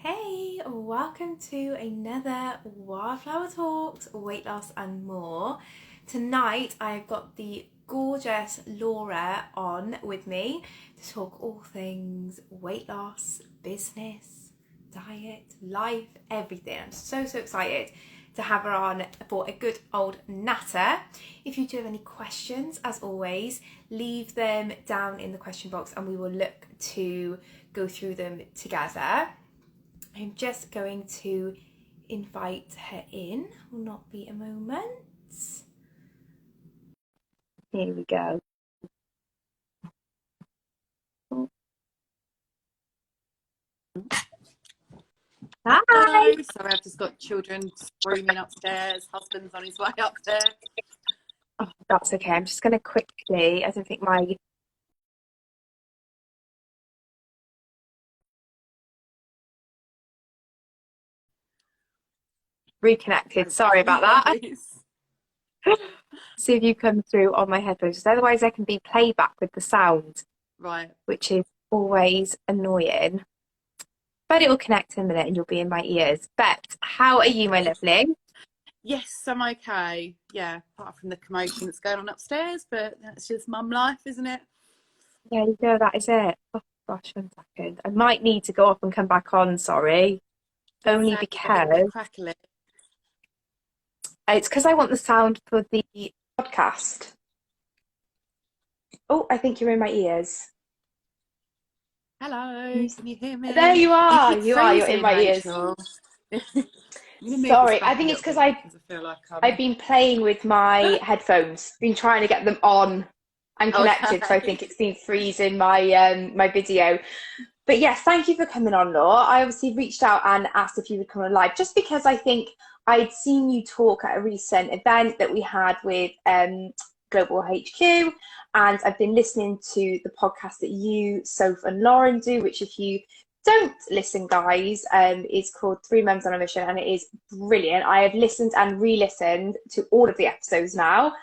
Hey, welcome to another Wildflower Talks, weight loss and more. Tonight I've got the gorgeous Laura on with me to talk all things weight loss, business, diet, life, everything. I'm so excited to have her on for a good old natter. If you do have any questions, as always, leave them down in the question box and we will look to go through them together. I'm just going to invite her in. Will not be a moment. Here we go. Hi. Hello. Sorry, I've just got children screaming upstairs. Husband's on his way up there. Oh, that's okay. I'm just going to quickly, I don't think my reconnected. Sorry about that. See if you come through on my headphones. Otherwise, there can be playback with the sound, Right. which is always annoying. But it will connect in a minute and you'll be in my ears. But how are you, my lovely? Yes, I'm okay. Yeah, apart from the commotion that's going on upstairs, but that's just mum life, isn't it? There you go, that is it. Oh gosh, 1 second. I might need to go off and come back on, sorry. Only Sounds a little bit because crackly. it's because I want the sound for the podcast. Oh, I think you're in my ears. Hello, can you hear me? There you You are. keep You're in freezing, my ears. Rachel. I'm going to move this Sorry, I back a think it's little because bit because I feel like I've been playing with my headphones, been trying to get them on and connected, so I okay. think it's been freezing my my video. But yes, thank you for coming on, Laura. I obviously reached out and asked if you would come on live, just because I think I'd seen you talk at a recent event that we had with Global HQ, and I've been listening to the podcast that you, Soph, and Lauren do, which if you don't listen, guys, is called Three Mums on a Mission, and it is brilliant. I have listened and re-listened to all of the episodes now.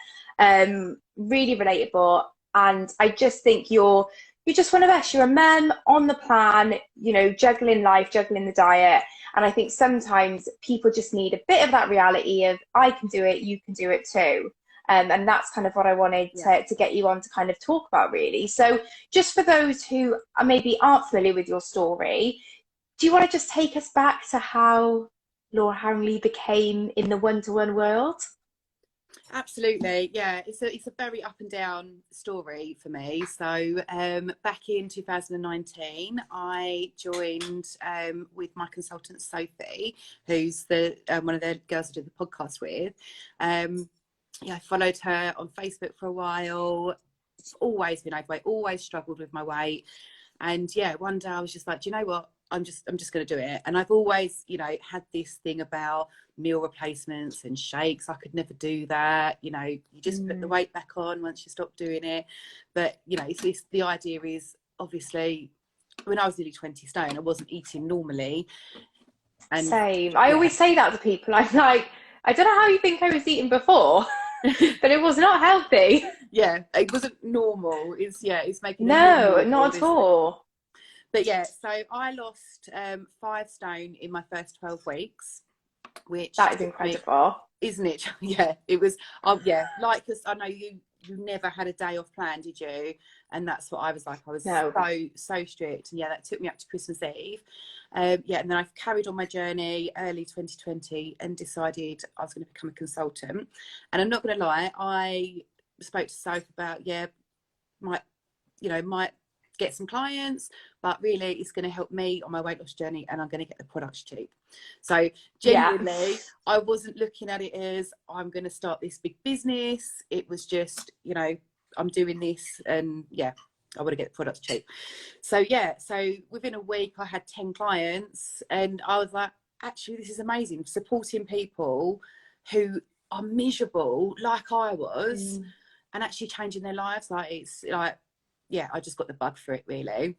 Really relatable, and I just think you're just one of us. You're a mum on the plan, you know, juggling life, juggling the diet. And I think sometimes people just need a bit of that reality of I can do it, you can do it too. And that's kind of what I wanted to get you on to kind of talk about, really. So just for those who maybe aren't familiar with your story, do you want to just take us back to how Laura Hanley became in the one-to-one world? Absolutely, yeah. It's a very up and down story for me. So back in 2019, I joined with my consultant Sophie, who's the one of the girls I did the podcast with. I followed her on Facebook for a while. Always been overweight, always struggled with my weight, and yeah, one day I was just like, do you know what? I'm just going to do it. And I've always, had this thing about meal replacements and shakes. I could never do that. You just put the weight back on once you stop doing it. But, the idea is obviously when I was nearly 20 stone, I wasn't eating normally. And same. I always say that to people. I'm like, I don't know how you think I was eating before, but it was not healthy. Yeah, it wasn't normal. It's making it more No, normal, not at all. But yeah, so I lost 5 stone in my first 12 weeks, which That is incredible, isn't it? Yeah, it was. Yeah, like, because I know you never had a day off plan, did you? And that's what I was like. I was so strict, and yeah, that took me up to Christmas Eve. And then I've carried on my journey early 2020 and decided I was going to become a consultant. And I'm not going to lie, I spoke to Soph about might get some clients, but really it's going to help me on my weight loss journey, and I'm going to get the products cheap. So genuinely, I wasn't looking at it as I'm going to start this big business. It was just, I'm doing this, and I want to get the products cheap. So within a week I had 10 clients, and I was like, actually, this is amazing, supporting people who are miserable like I was, and actually changing their lives. Like, it's like, I just got the bug for it, really.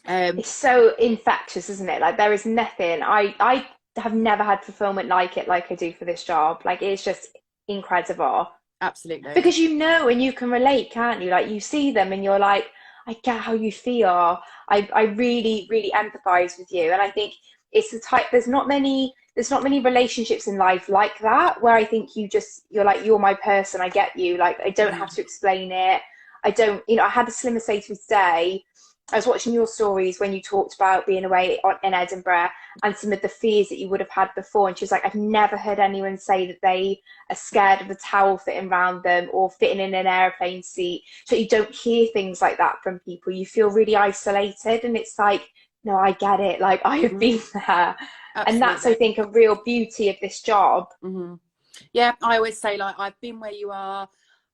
It's so infectious, isn't it? Like, there is nothing. I have never had fulfillment like it, like I do for this job. Like, it's just incredible. Absolutely. Because and you can relate, can't you? Like, you see them and you're like, I get how you feel. I really, really empathize with you. And I think it's the type, there's not many relationships in life like that, where I think you're like, you're my person, I get you, like I don't have to explain it. I don't, I had a Slimmer say to me today, I was watching your stories when you talked about being away in Edinburgh and some of the fears that you would have had before. And she was like, I've never heard anyone say that they are scared of the towel fitting around them or fitting in an airplane seat. So you don't hear things like that from people. You feel really isolated. And it's like, no, I get it. Like, I have been there. Absolutely. And that's, I think, a real beauty of this job. Yeah, I always say, like, I've been where you are.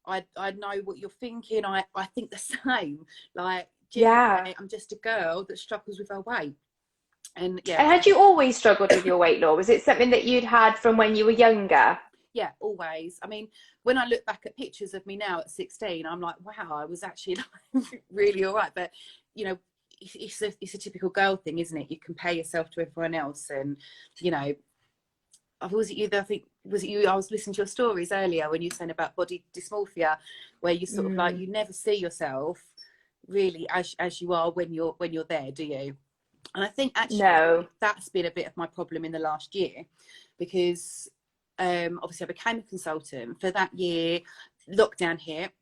I know what you're thinking. I think the same. Like, I'm just a girl that struggles with her weight. And yeah. And had you always struggled with your weight, Laura? Was it something that you'd had from when you were younger? Yeah, always. I mean, when I look back at pictures of me now at 16, I'm like, wow, I was actually like, really all right. But, it's a typical girl thing, isn't it? You compare yourself to everyone else. And, was it you? I was listening to your stories earlier when you were saying about body dysmorphia, where you sort of like, you never see yourself really as you are when you're there, do you? And I think actually that's been a bit of my problem in the last year, because obviously I became a consultant for that year. Lockdown hit,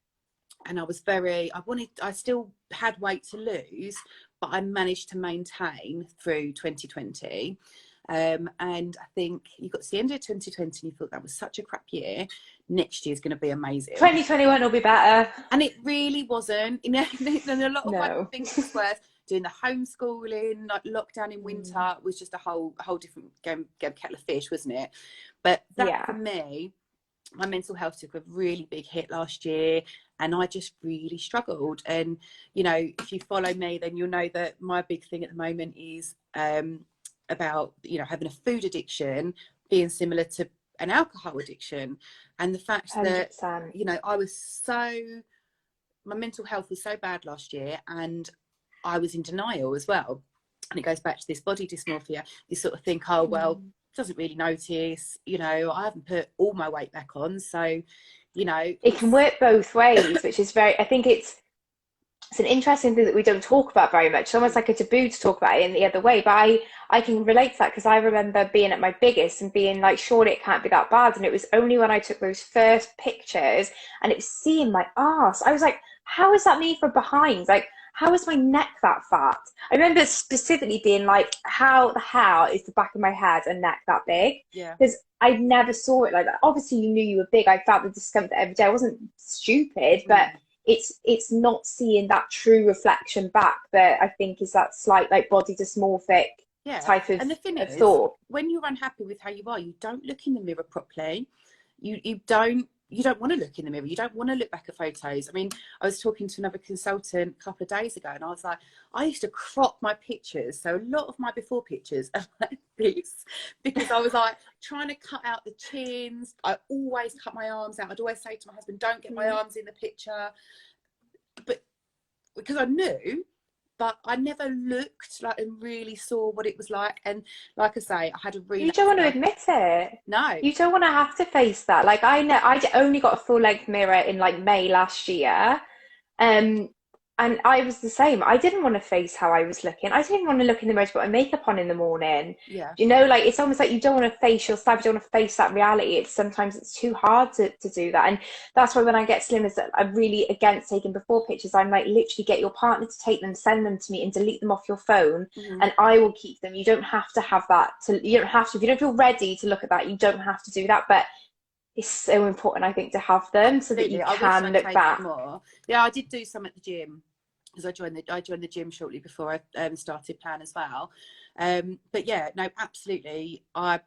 and I still had weight to lose, but I managed to maintain through 2020. And I think you got to the end of 2020 and you thought that was such a crap year. Next year's going to be amazing. 2021 will be better. And it really wasn't. And a lot of my things was worse. Doing the homeschooling, like lockdown in winter, was just a whole different game kettle of fish, wasn't it? But that for me, my mental health took a really big hit last year, and I just really struggled. And if you follow me, then you'll know that my big thing at the moment is about having a food addiction being similar to an alcohol addiction, and the fact 100%. That I was my mental health was so bad last year, and I was in denial as well. And it goes back to this body dysmorphia. You sort of think, oh well, doesn't really notice, I haven't put all my weight back on, so it can work both ways, which is I think it's an interesting thing that we don't talk about very much. It's almost like a taboo to talk about it in the other way, but I can relate to that, because I remember being at my biggest and being like, surely it can't be that bad. And it was only when I took those first pictures and it was seeing my arse, I was like, how is that me from behind? Like, how is my neck that fat? I remember specifically being like, how the hell is the back of my head and neck that big? Yeah. Because I never saw it like that. Obviously, you knew you were big. I felt the discomfort every day. I wasn't stupid, but it's not seeing that true reflection back that I think is that slight like body dysmorphic type of, and the thing is, thought. When you're unhappy with how you are, you don't look in the mirror properly. You don't want to look in the mirror. You don't want to look back at photos. I mean, I was talking to another consultant a couple of days ago, and I was like, I used to crop my pictures. So a lot of my before pictures are like this, because I was like trying to cut out the chins. I always cut my arms out. I'd always say to my husband, don't get my arms in the picture. But because I knew, but I never looked like and really saw what it was like. And like I say, I had a really... You don't want to admit it. No. You don't want to have to face that. Like, I know I only got a full length mirror in like May last year. And I was the same. I didn't want to face how I was looking. I didn't want to look in the mirror to put my makeup on in the morning. Yeah. Like, it's almost like you don't want to face your stuff. You don't want to face that reality. Sometimes it's too hard to do that. And that's why when I get slimmers, that I'm really against taking before pictures. I'm like, literally get your partner to take them, send them to me, and delete them off your phone. And I will keep them. You don't have to have that. You don't have to. If you don't feel ready to look at that, you don't have to do that. But it's so important, I think, to have them so that you can look back. More. Yeah, I did do some at the gym, because I joined the gym shortly before I started Plan as well. But yeah, no, absolutely. I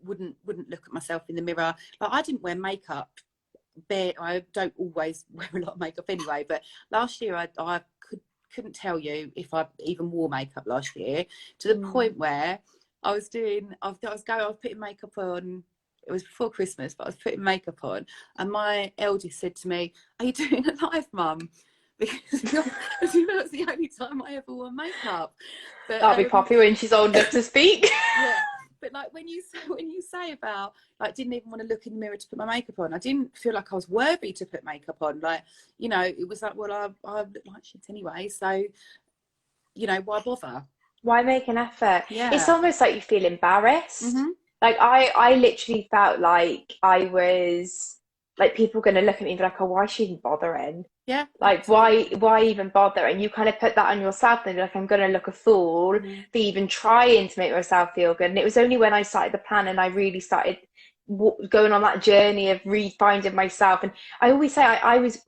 wouldn't look at myself in the mirror. Like, I didn't wear makeup. I don't always wear a lot of makeup anyway. But last year, I couldn't tell you if I even wore makeup last year, to the point where I was putting makeup on. It was before Christmas, but I was putting makeup on, and my eldest said to me, "Are you doing a live, Mum?" Because that's the only time I ever wore makeup. But that'll be Poppy when she's old enough to speak. Yeah, but like when you say about like didn't even want to look in the mirror to put my makeup on, I didn't feel like I was worthy to put makeup on. Like, it was like, well, I look like shit anyway, so why bother? Why make an effort? It's Yeah. almost like you feel embarrassed. Hmm. Like I literally felt like I was like people going to look at me and be like, oh, why is she even bothering? Yeah, Like absolutely. why even bother? And you kind of put that on yourself and be like, I'm going to look a fool Mm. for even trying to make myself feel good. And it was only when I started the plan and I really started going on that journey of refinding myself. And I always say I was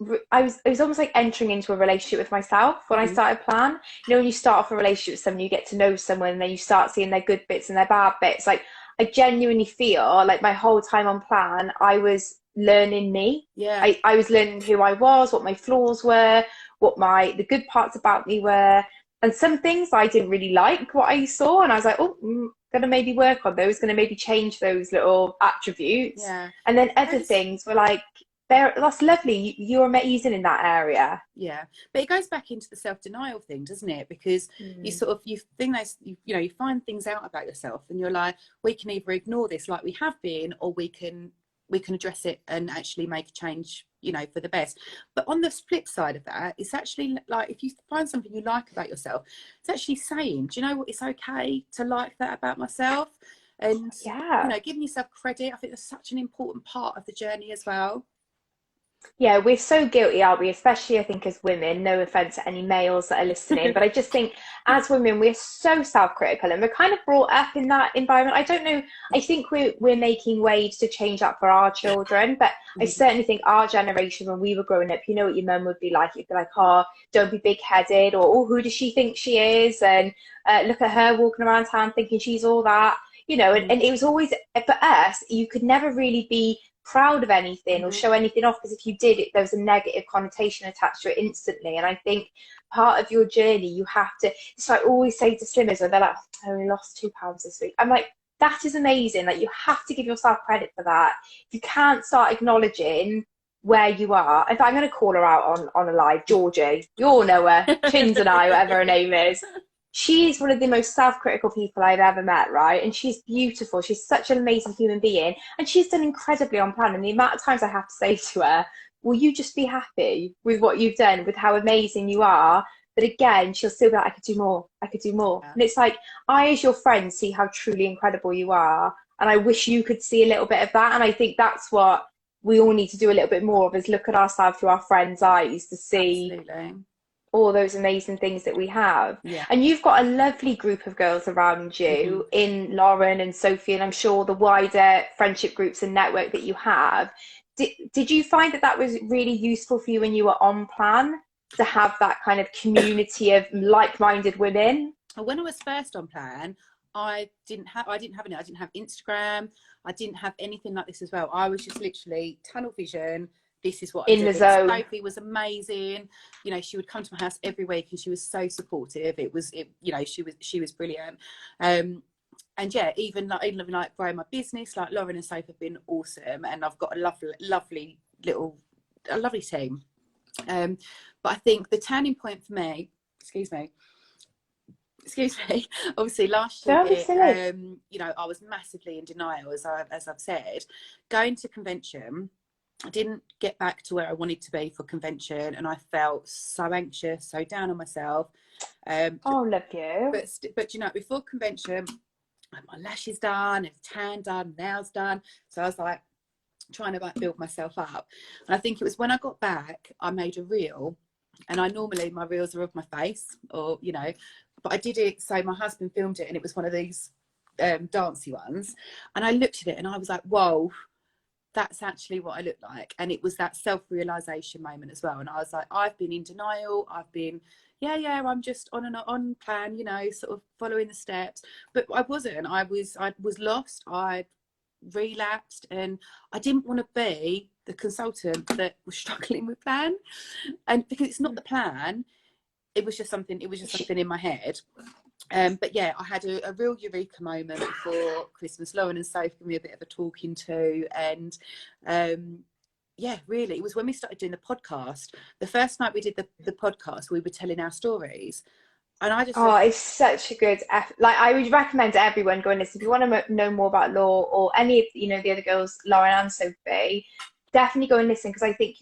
almost like entering into a relationship with myself when I Mm. started plan. You know, when you start off a relationship with someone, you get to know someone, and then you start seeing their good bits and their bad bits. Like I genuinely feel like my whole time on plan, I was learning me. Yeah. I was learning who I was, what my flaws were, what the good parts about me were. And some things I didn't really like what I saw, and I was like, oh, gonna maybe work on those, gonna maybe change those little attributes. Yeah. And then It other goes, things were like, that's lovely. You're amazing in that area. yeah. But it goes back into the self-denial thing, doesn't it? Because you Mm. sort of, you think those, you know, you find things out about yourself and you're like, we can either ignore this like we have been, or we can address it and actually make a change, you know, for the best. But on the flip side of that, it's actually like, if you find something you like about yourself, it's actually saying, do you know what, it's okay to like that about myself. And, you Yeah. know, giving yourself credit, I think that's such an important part of the journey as well. Yeah, we're so guilty, aren't we? Especially, I think, as women. No offense to any males that are listening, but I just think as women, we're so self-critical, and we're kind of brought up in that environment. I don't know. I think we're making waves to change that for our children, but I Mhm. certainly think our generation, when we were growing up, you know what your mum would be like. You'd be like, "Oh, don't be big-headed," or "Oh, who does she think she is?" And look at her walking around town thinking she's all that. You know, and it was always for us. You could never really be proud of anything or Mhm. show anything off, because if you did, there was a negative connotation attached to it instantly. And I think part of your journey, you have to, so I always say to slimmers when they're like, I only lost 2 pounds this week, I'm like, that is amazing. Like, you have to give yourself credit for that. If you can't start acknowledging where you are, in fact, I'm going to call her out on a live, Georgie, you all know her, Chins and I, whatever her name is. She's one of the most self-critical people I've ever met, right? And she's beautiful. She's such an amazing human being, and she's done incredibly on plan. And the amount of times I have to say to her, will you just be happy with what you've done, with how amazing you are? But again, she'll still be like, I could do more. I could do more. Yeah, And it's like, I, as your friend, see how truly incredible you are. And I wish you could see a little bit of that. And I think that's what we all need to do a little bit more of, is look at ourselves through our friends' eyes to see absolutely. all those amazing things that we have. Yeah. And you've got a lovely group of girls around Hmm. you in Lauren and Sophie, and I'm sure the wider friendship groups and network that you have. Did you find that that was really useful for you when you were on plan, to have that kind of community of like-minded women? When I was first on plan, I didn't have any. I didn't have Instagram. I didn't have anything like this as well. I was just literally tunnel vision. This is what I'm In the doing. zone. Sophie was amazing. You know, she would come to my house every week, and she was so supportive. You know, she was brilliant. And yeah, even like growing my business, like Lauren and Sophie have been awesome, and I've got a lovely team. But I think the turning point for me, excuse me, obviously last Don't be year, silly. you know, I was massively in denial, as I've said. Going to convention, I didn't get back to where I wanted to be for convention, and I felt so anxious, so down on myself. um Oh, love you. but you know, before convention, I had my lashes done and tan done, nails done, so I was like trying to like build myself up. And I think it was when I got back, I made a reel, and I normally, my reels are of my face, or you know, but I did it, so my husband filmed it, and it was one of these dancey ones, and I looked at it and I was like, whoa, that's actually what I look like. And it was that self-realization moment as well. And I was like, I've been in denial, I've been, yeah, I'm just on plan, you know, sort of following the steps. But I was lost. I relapsed, and I didn't want to be the consultant that was struggling with plan. And because it's not the plan, it was just something in my head. But yeah, I had a real eureka moment before Christmas. Lauren and Soph gave me a bit of a talking to, and yeah, really, it was when we started doing the podcast. The first night we did the podcast, we were telling our stories, and I just Oh, realised, it's such a good like I would recommend to everyone going this. If you want to know more about law or any of the other girls, Lauren and Sophie, definitely go and listen, because I think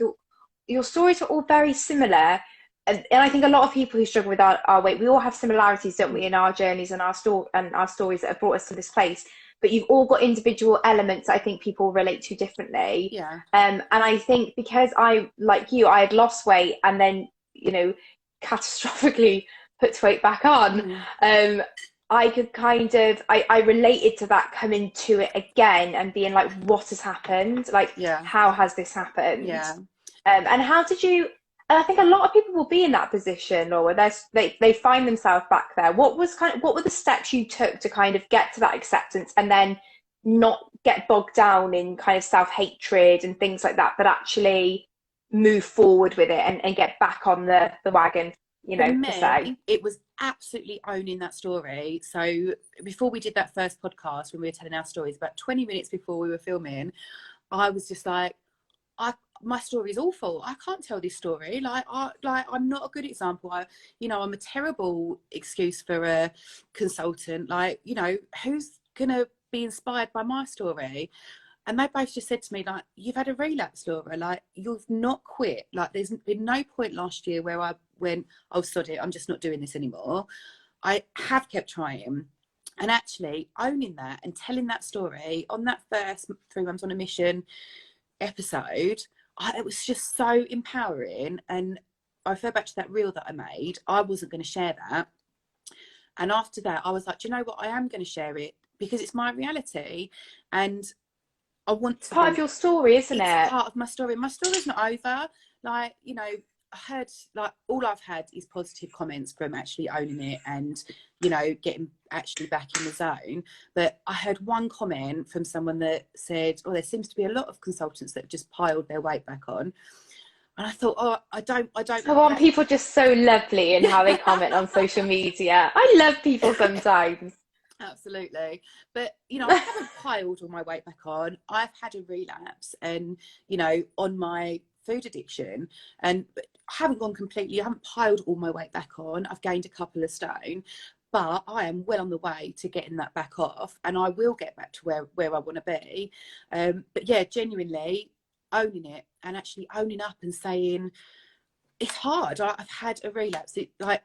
your stories are all very similar, and I think a lot of people who struggle with our weight, we all have similarities, don't we, in our journeys and our stories that have brought us to this place. But you've all got individual elements that I think people relate to differently. Yeah. And I think because I, like you, I had lost weight and then, you know, catastrophically put weight back on. I could kind of, I related to that coming to it again and being like, what has happened? Like, Yeah. how has this happened? Yeah. And how did you, and I think a lot of people will be in that position, or where they find themselves back there. What were the steps you took to kind of get to that acceptance and then not get bogged down in kind of self-hatred and things like that, but actually move forward with it and get back on the wagon, you know, per se? It was absolutely owning that story. So before we did that first podcast, when we were telling our stories, about 20 minutes before we were filming, I was just like, my story is awful. I can't tell this story. I'm not a good example. I'm a terrible excuse for a consultant. Like, you know, who's gonna be inspired by my story? And they both just said to me, like, you've had a relapse, Laura. Like, you've not quit. Like, there's been no point last year where I went, oh, sod it, I'm just not doing this anymore. I have kept trying. And actually owning that and telling that story on that first 3 months on a mission episode, it was just so empowering. And I refer back to that reel that I made. I wasn't going to share that. And after that, I was like, do you know what? I am going to share it because it's my reality. And I want to. Part of your story, isn't it? It's part of my story. My story's not over. Like, you know, I heard, like, all I've had is positive comments from actually owning it and, you know, getting actually back in the zone. But I heard one comment from someone that said, oh, there seems to be a lot of consultants that have just piled their weight back on. And I thought, oh, I don't. So aren't people just so lovely in how they comment on social media? I love people sometimes. Absolutely. But, you know, I haven't piled all my weight back on. I've had a relapse and, you know, on my food addiction, and I haven't gone completely, I haven't piled all my weight back on. I've gained a couple of stone, but I am well on the way to getting that back off, and I will get back to where I want to be. But yeah, genuinely owning it and actually owning up and saying it's hard. I've had a relapse. Like,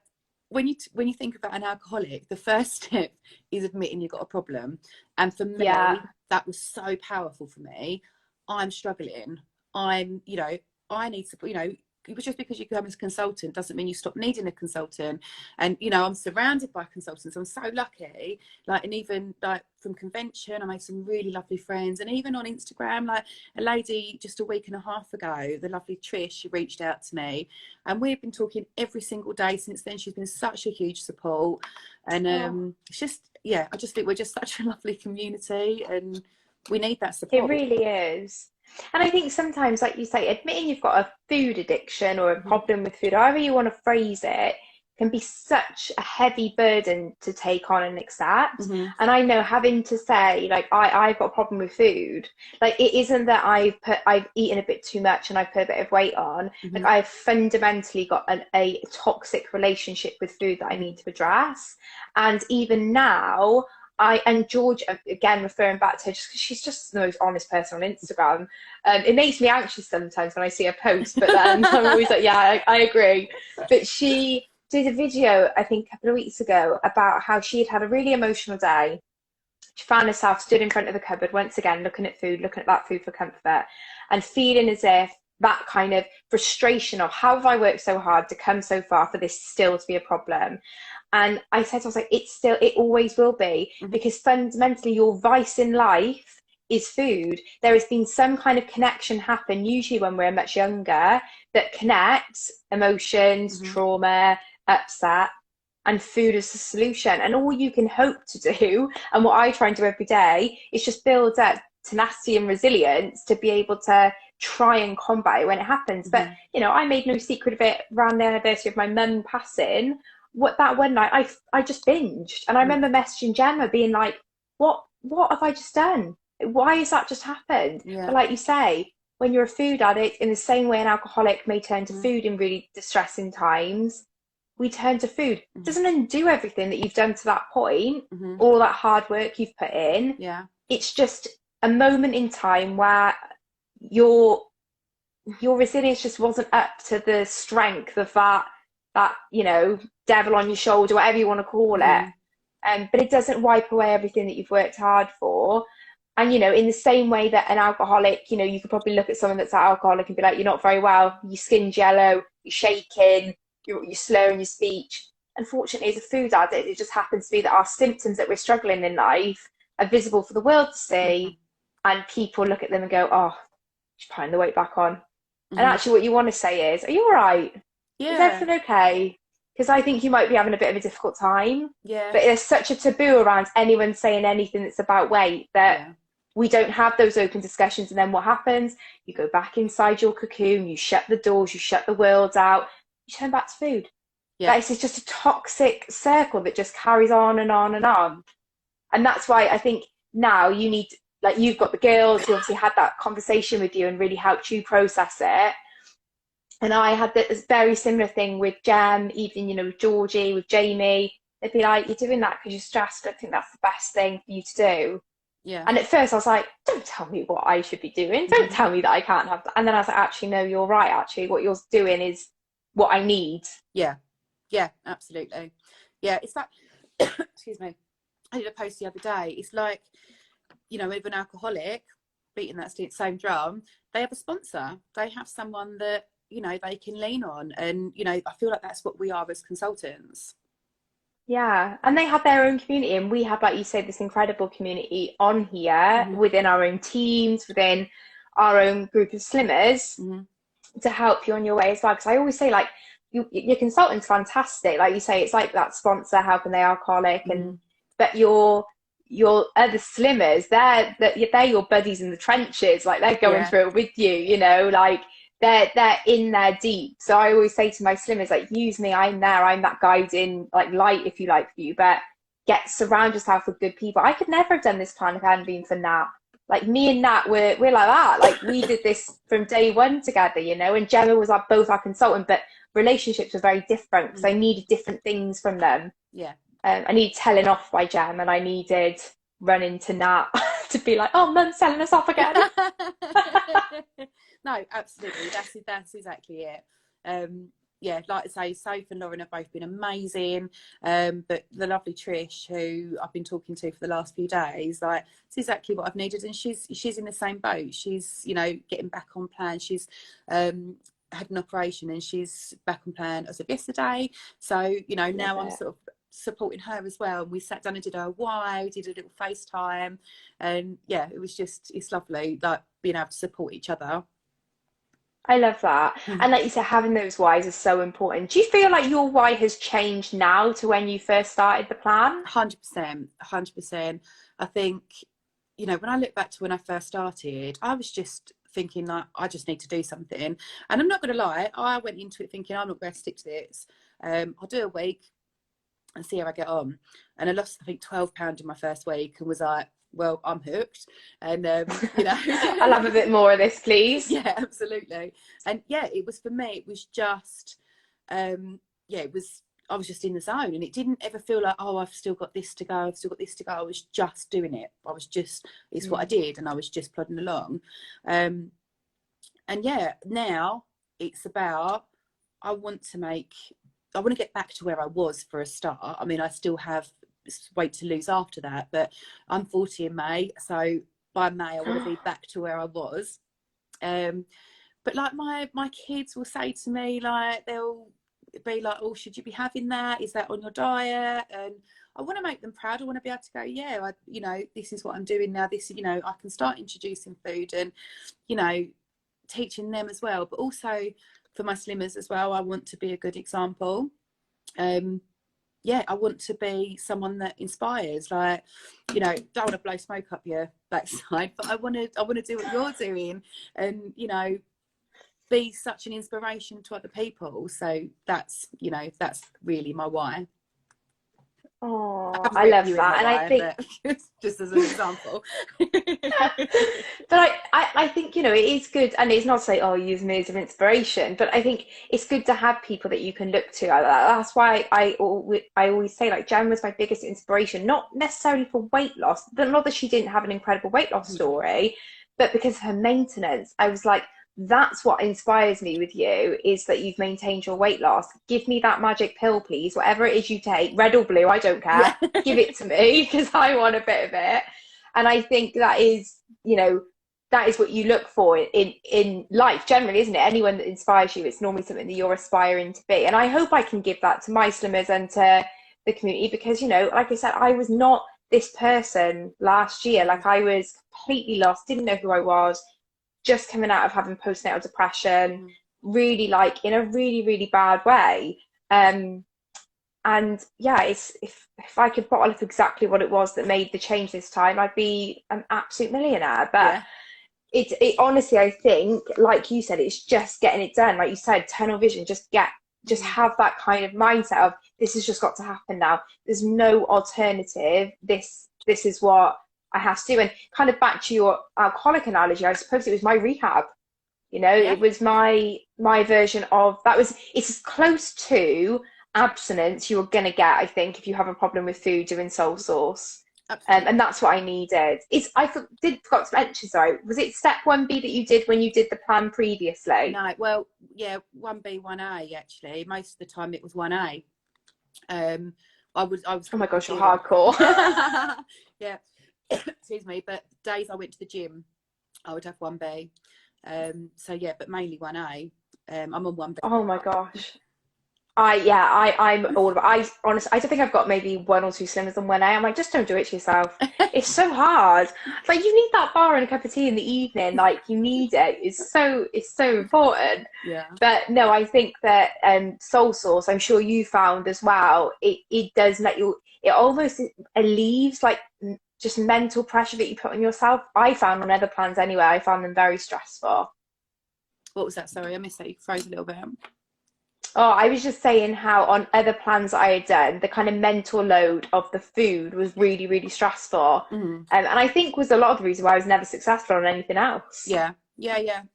when you think about an alcoholic, the first step is admitting you've got a problem. And for me, that was so powerful for me. I'm struggling. You know, I need support. You know, just because you become a consultant doesn't mean you stop needing a consultant. And, you know, I'm surrounded by consultants. I'm so lucky. Like, and even like from convention, I made some really lovely friends. And even on Instagram, like a lady just a week and a half ago, the lovely Trish, she reached out to me, and we've been talking every single day since then. She's been such a huge support. And it's just, yeah, I just think we're just such a lovely community, and we need that support. It really is. And I think sometimes, like you say, admitting you've got a food addiction or a problem with food, however you want to phrase it, can be such a heavy burden to take on and accept. And I know, having to say, like, I've got a problem with food, like, it isn't that I've eaten a bit too much and I've put a bit of weight on. Like, I've fundamentally got a toxic relationship with food that I need to address. And even now, and George, again, referring back to her, just because she's just the most honest person on Instagram. It makes me anxious sometimes when I see her post, but then I'm always like, yeah, I agree. But she did a video, I think, a couple of weeks ago about how she had a really emotional day. She found herself stood in front of the cupboard, once again, looking at that food for comfort, and feeling as if that kind of frustration of, how have I worked so hard to come so far for this still to be a problem? And I was like, it always will be, because fundamentally your vice in life is food. There has been some kind of connection happen, usually when we're much younger, that connects emotions, trauma, upset, and food is the solution. And all you can hope to do, and what I try and do every day, is just build up tenacity and resilience to be able to try and combat it when it happens. But, you know, I made no secret of it around the anniversary of my mum passing. That one night, I just binged, and I remember messaging Gemma being like, what have I just done? Why has that just happened? But like you say, when you're a food addict, in the same way an alcoholic may turn to food in really distressing times, we turn to food. It doesn't undo everything that you've done to that point, all that hard work you've put in. It's just a moment in time where your resilience just wasn't up to the strength of that that, you know, devil on your shoulder, whatever you want to call it. Mm. But it doesn't wipe away everything that you've worked hard for. And, you know, in the same way that an alcoholic, you know, you could probably look at someone that's an alcoholic and be like, you're not very well, your skin's yellow, you're shaking, you're slurring your speech. Unfortunately, as a food addict, it just happens to be that our symptoms that we're struggling in life are visible for the world to see. And people look at them and go, oh, she's putting the weight back on. And Mm-hmm. actually, what you want to say is, are you all right? Is Yeah, everything okay? Because I think you might be having a bit of a difficult time. yeah, But there's such a taboo around anyone saying anything that's about weight that yeah, we don't have those open discussions. And then what happens? You go back inside your cocoon, you shut the doors, you shut the world out, you turn back to food. yeah, That is just a toxic circle that just carries on and on and on. And that's why I think now you need, like, you've got the girls who obviously had that conversation with you and really helped you process it. And I had this very similar thing with Jem, even, you know, with Georgie, with Jamie. They'd be like, you're doing that because you're stressed. I think that's the best thing for you to do. yeah. And at first I was like, don't tell me what I should be doing. Don't Mm-hmm. tell me that I can't have that. And then I was like, actually, no, you're right. Actually, what you're doing is what I need. Yeah, yeah, absolutely. Yeah, it's like, excuse me, I did a post the other day. It's like, you know, with an alcoholic beating that same drum, they have a sponsor. They have someone that, you know, they can lean on. And, you know, I feel like that's what we are as consultants. Yeah. And they have their own community. And we have, like you said, this incredible community on here Mm-hmm. within our own teams, within our own group of slimmers Mm-hmm. to help you on your way as well. Because I always say, like, your consultant's fantastic. Like you say, it's like that sponsor helping the alcoholic, Mm-hmm. and but your other slimmers, they're your buddies in the trenches. Like they're going Yeah, through it with you. You know, like they're in there deep. So I always say to my slimmers, like, use me. I'm there. I'm that guiding like light, if you like, for you. But surround yourself with good people. I could never have done this plan if it hadn't been for Nat. Like me and Nat, we're like that. Like we did this from day one together, you know. And Gemma was both our consultant, but relationships were very different because I mm-hmm. needed different things from them. Yeah. I needed telling off by Gem, and I needed running to Nat to be like, "Oh, Mum's telling us off again." No, absolutely. That's exactly it. Yeah, like I say, Soph and Lauren have both been amazing. But the lovely Trish, who I've been talking to for the last few days, like, it's exactly what I've needed. And she's in the same boat. She's, you know, getting back on plan. She's had an operation and she's back on plan as of yesterday. So, you know, now I'm sort of supporting her as well. We sat down and did our why, we did a little FaceTime, and yeah, it's lovely, like being able to support each other. I love that. And like you said, having those whys is so important. Do you feel like your why has changed now to when you first started the plan? 100%, 100%. I think, you know, when I look back to when I first started, I was just thinking like, I just need to do something. And I'm not going to lie, I went into it thinking I'm not going to stick to this. I'll do a week and see how I get on. And I lost, I think, £12 in my first week and was like, well, I'm hooked. And, you know. I'll have a bit more of this, please. Yeah, absolutely. And yeah, it was, for me, it was just, yeah, I was just in the zone, and it didn't ever feel like, oh, I've still got this to go, I've still got this to go. I was just doing it. It's what I did, and I was just plodding along. And yeah, now it's about, I want to get back to where I was for a start. I mean, I still have weight to lose after that, but I'm 40 in May, so by May I want to be back to where I was. But like my kids will say to me, like, they'll be like, oh, should you be having that? Is that on your diet? And I want to make them proud. I want to be able to go, yeah, you know, this is what I'm doing now. This, you know, I can start introducing food and, you know, teaching them as well. But also for my slimmers as well, I want to be a good example. Yeah, I want to be someone that inspires. Like, you know, don't want to blow smoke up your backside, but I want to do what you're doing, and, you know, be such an inspiration to other people. So that's, you know, that's really my why. Oh, I love that. And I think just as an example. But I think, you know, it is good, and it's not to say, oh, use me as an inspiration, but I think it's good to have people that you can look to. That's why I always say, like, Jen was my biggest inspiration, not necessarily for weight loss, but not that she didn't have an incredible weight loss story, but because of her maintenance. I was like, that's what inspires me with you, is that you've maintained your weight loss. Give me that magic pill, please. Whatever it is you take, red or blue, I don't care. Yeah. Give it to me because I want a bit of it. And I think that is, you know, that is what you look for in life generally, isn't it? Anyone that inspires you, it's normally something that you're aspiring to be. And I hope I can give that to my slimmers and to the community, because, you know, like I said, I was not this person last year. Like, I was completely lost, didn't know who I was, just coming out of having postnatal depression, really, like, in a really, really bad way. And yeah, it's if I could bottle up exactly what it was that made the change this time, I'd be an absolute millionaire. But Yeah. it honestly, I think, like you said, it's just getting it done. Like you said, tunnel vision, just have that kind of mindset of, this has just got to happen now. There's no alternative. This is what I have to do. And kind of back to your alcoholic analogy, I suppose it was my rehab. You know, Yeah. it was my version of that. It's as close to abstinence you're gonna get, I think, if you have a problem with food, doing soul source. Absolutely. And that's what I needed. Did forgot to mention, sorry, was it step 1B that you did when you did the plan previously? No, well, yeah, 1B, 1A actually. Most of the time it was 1A. I was Oh my gosh, you're doing hardcore. yeah. Excuse me, but days I went to the gym, I would have 1B. So yeah, but mainly 1A. I'm on 1B. Oh my gosh. I'm all about. I honestly, I don't think I've got maybe one or two slimmers on 1A. I'm like, just don't do it to yourself. It's so hard. Like, you need that bar and a cup of tea in the evening. Like, you need it. It's so important. Yeah. But no, I think that soul source, I'm sure you found as well, it does let you. It almost relieves, like, just mental pressure that you put on yourself. I found on other plans anyway, I found them very stressful. What was that? Sorry, I missed that. You froze a little bit. Oh, I was just saying how on other plans I had done, the kind of mental load of the food was really, really stressful. And I think was a lot of the reason why I was never successful on anything else. Yeah,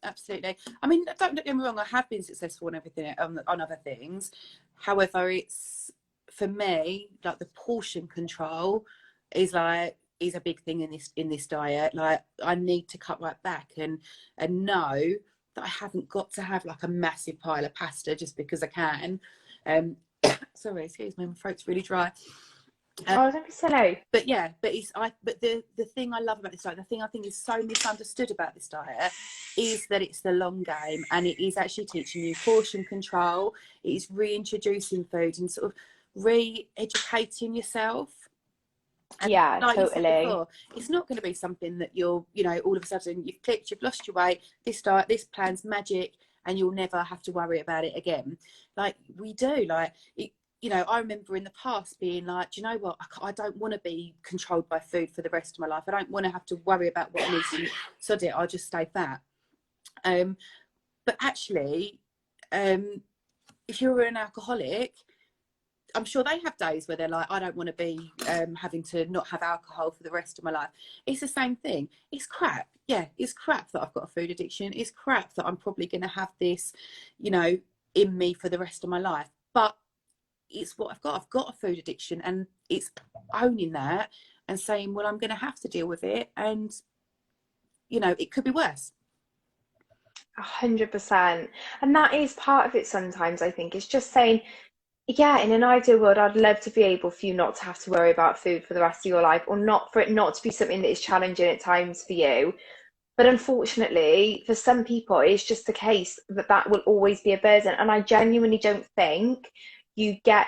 absolutely. I mean, don't get me wrong, I have been successful on everything, on other things. However, it's, for me, like, the portion control is a big thing in this diet. Like, I need to cut right back and know that I haven't got to have like a massive pile of pasta just because I can. Sorry, excuse me, my throat's really dry. Oh, don't be silly. But yeah, but the thing I love about this diet, the thing I think is so misunderstood about this diet, is that it's the long game, and it is actually teaching you portion control. It is reintroducing food and sort of re-educating yourself. And Yeah, like totally. you said before, it's not going to be something that you're, you know, all of a sudden you've clicked, you've lost your weight, this diet, this plan's magic, and you'll never have to worry about it again. Like we do, like it, you know, I remember in the past being like, do you know what, I don't want to be controlled by food for the rest of my life. I don't want to have to worry about what I need to sod it, I'll just stay fat. But actually, if you're an alcoholic, I'm sure they have days where they're like, I don't want to be having to not have alcohol for the rest of my life. It's the same thing. It's crap. Yeah, it's crap that I've got a food addiction. It's crap that I'm probably going to have this, you know, in me for the rest of my life. But it's what I've got. I've got a food addiction, and it's owning that and saying, well, I'm going to have to deal with it. And, you know, it could be worse. 100%. And that is part of it sometimes, I think. It's just saying, yeah, in an ideal world, I'd love to be able for you not to have to worry about food for the rest of your life, or not for it not to be something that is challenging at times for you. But unfortunately, for some people, it's just the case that that will always be a burden. And I genuinely don't think you get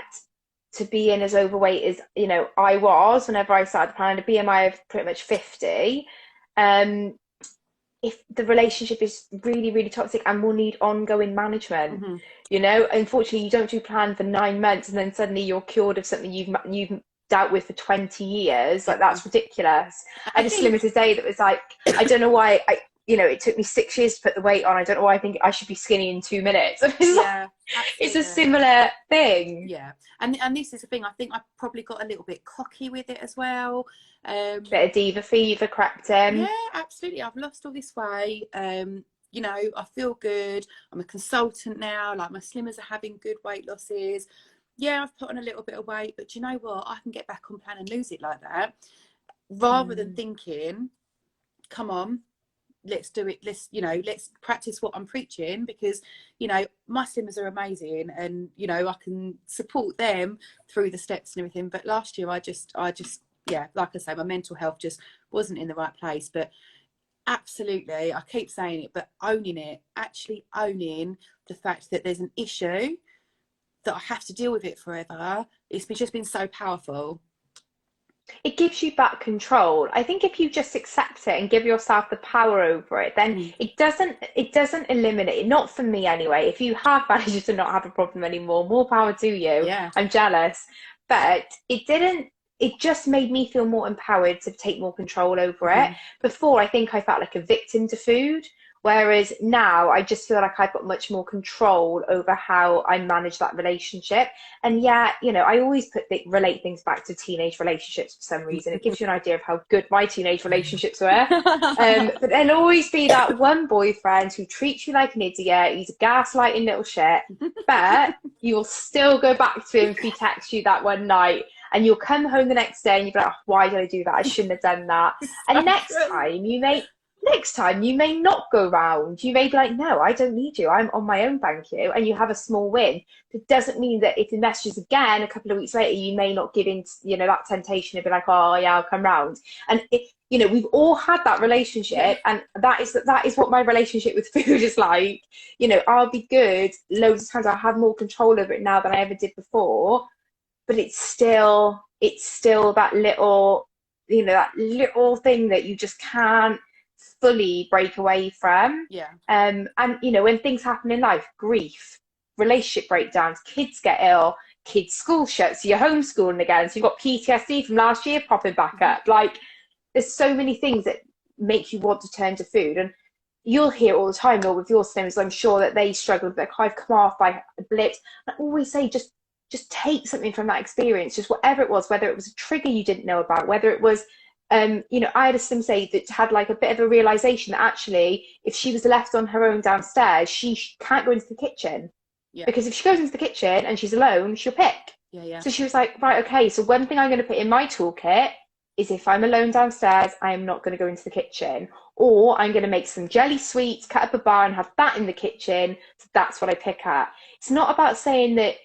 to being as overweight as, you know, I was whenever I started planning, a BMI of pretty much 50. If the relationship is really, really toxic and will need ongoing management. You know, unfortunately, you don't do plan for 9 months and then suddenly you're cured of something you've dealt with for 20 years. Like, that's ridiculous. I had a slimmer today that was like, I don't know why you know, it took me 6 years to put the weight on. I don't know why I think I should be skinny in 2 minutes. Yeah, it's a similar thing. Yeah, and this is the thing. I think I probably got a little bit cocky with it as well. Bit of diva fever crept in. Yeah, absolutely. I've lost all this weight. You know, I feel good. I'm a consultant now. Like, my slimmers are having good weight losses. Yeah, I've put on a little bit of weight, but do you know what? I can get back on plan and lose it like that. Rather than thinking, come on, let's do it. Let's, you know, let's practice what I'm preaching, because, you know, my slimmers are amazing, and, you know, I can support them through the steps and everything. But last year I just, yeah, like I say, my mental health just wasn't in the right place. But absolutely, I keep saying it, but owning it, actually owning the fact that there's an issue, that I have to deal with it forever, it's just been so powerful. It gives you back control. I think if you just accept it and give yourself the power over it, then it doesn't eliminate it. Not for me anyway. If you have managed to not have a problem anymore, more power to you. Yeah. I'm jealous. But it just made me feel more empowered to take more control over it. Before, I think I felt like a victim to food. Whereas now I just feel like I've got much more control over how I manage that relationship. And yeah, you know, I always relate things back to teenage relationships for some reason. It gives you an idea of how good my teenage relationships were. But there'll always be that one boyfriend who treats you like an idiot. He's a gaslighting little shit. But you will still go back to him if he texts you that one night. And you'll come home the next day and you'll be like, oh, why did I do that? I shouldn't have done that. And next time you may not go round. You may be like, no, I don't need you. I'm on my own, thank you. And you have a small win. It doesn't mean that if he messages again a couple of weeks later, you may not give in to, you know, that temptation to be like, oh yeah, I'll come round. And you know, we've all had that relationship, and that is what my relationship with food is like. You know, I'll be good loads of times. I'll have more control over it now than I ever did before. But it's still that little, you know, that little thing that you just can't fully break away from. And you know, when things happen in life, grief, relationship breakdowns, kids get ill, kids' school shuts, so you're homeschooling again, so you've got PTSD from last year popping back up. Like, there's so many things that make you want to turn to food. And you'll hear all the time, or with your slimmers, I'm sure that they struggle with, like, I've come off by a blip. I always say, just take something from that experience, just whatever it was, whether it was a trigger you didn't know about, whether it was you know, I had a sim say that had like a bit of a realization that actually, if she was left on her own downstairs, she can't go into the kitchen. Because if she goes into the kitchen and she's alone, she'll pick. So she was like, right, okay, so one thing I'm going to put in my toolkit is, if I'm alone downstairs, I am not going to go into the kitchen. Or I'm going to make some jelly sweets, cut up a bar and have that in the kitchen. So that's what I pick at. It's not about saying that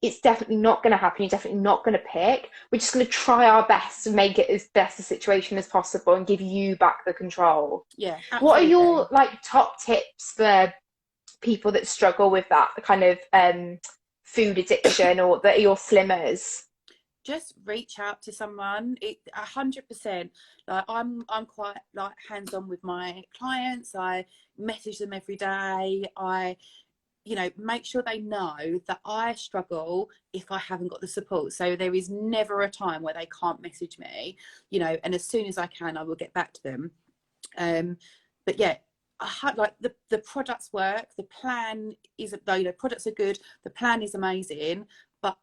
it's definitely not going to happen, you're definitely not going to pick. We're just going to try our best to make it as best a situation as possible and give you back the control. Absolutely. What are your like top tips for people that struggle with that kind of food addiction, or that are your slimmers? Just reach out to someone. 100%. Like, I'm quite like hands-on with my clients. I message them every day. You know, make sure they know that I struggle if I haven't got the support. So there is never a time where they can't message me, you know, and as soon as I can, I will get back to them. But yeah, like the products work. The plan is, you know, products are good. The plan is amazing. But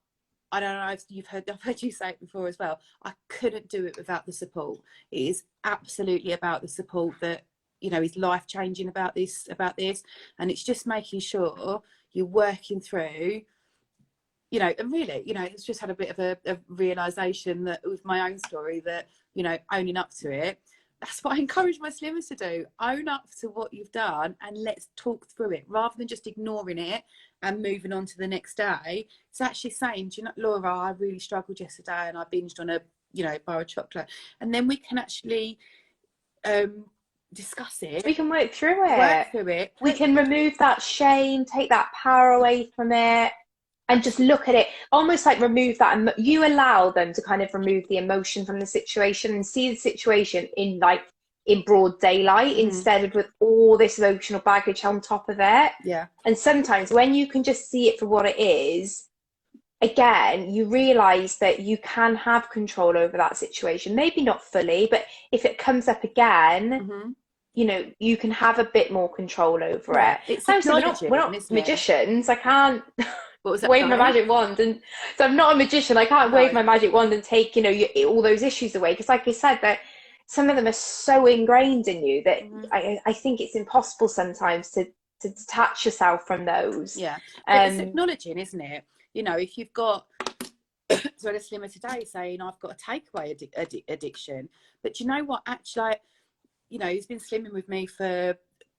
I don't know if I've heard you say it before as well. I couldn't do it without the support. It is absolutely about the support that, you know, is life changing about this, and it's just making sure you're working through, you know. And really, you know, it's just had a bit of a realization that with my own story, that, you know, owning up to it, that's what I encourage my slimmers to do. Own up to what you've done and let's talk through it, rather than just ignoring it and moving on to the next day. It's actually saying, do you know, Laura, I really struggled yesterday and I binged on a, you know, bar of chocolate. And then we can actually discuss it. We can work through it. We can remove that shame, take that power away from it, and just look at it, almost like remove that. You allow them to kind of remove the emotion from the situation and see the situation in broad daylight, instead of with all this emotional baggage on top of it. And sometimes when you can just see it for what it is, again, you realize that you can have control over that situation. Maybe not fully, but if it comes up again, you know, you can have a bit more control over it. It's we're not magicians. I can't wave my magic wand, and so I'm not a magician. I can't wave my magic wand and take, you know, all those issues away, because like I said, that some of them are so ingrained in you that I think it's impossible sometimes to detach yourself from those. But it's acknowledging, isn't it? You know, if you've got, so a slimmer today saying, I've got a takeaway addiction, but you know what, actually, you know, he's been slimming with me for,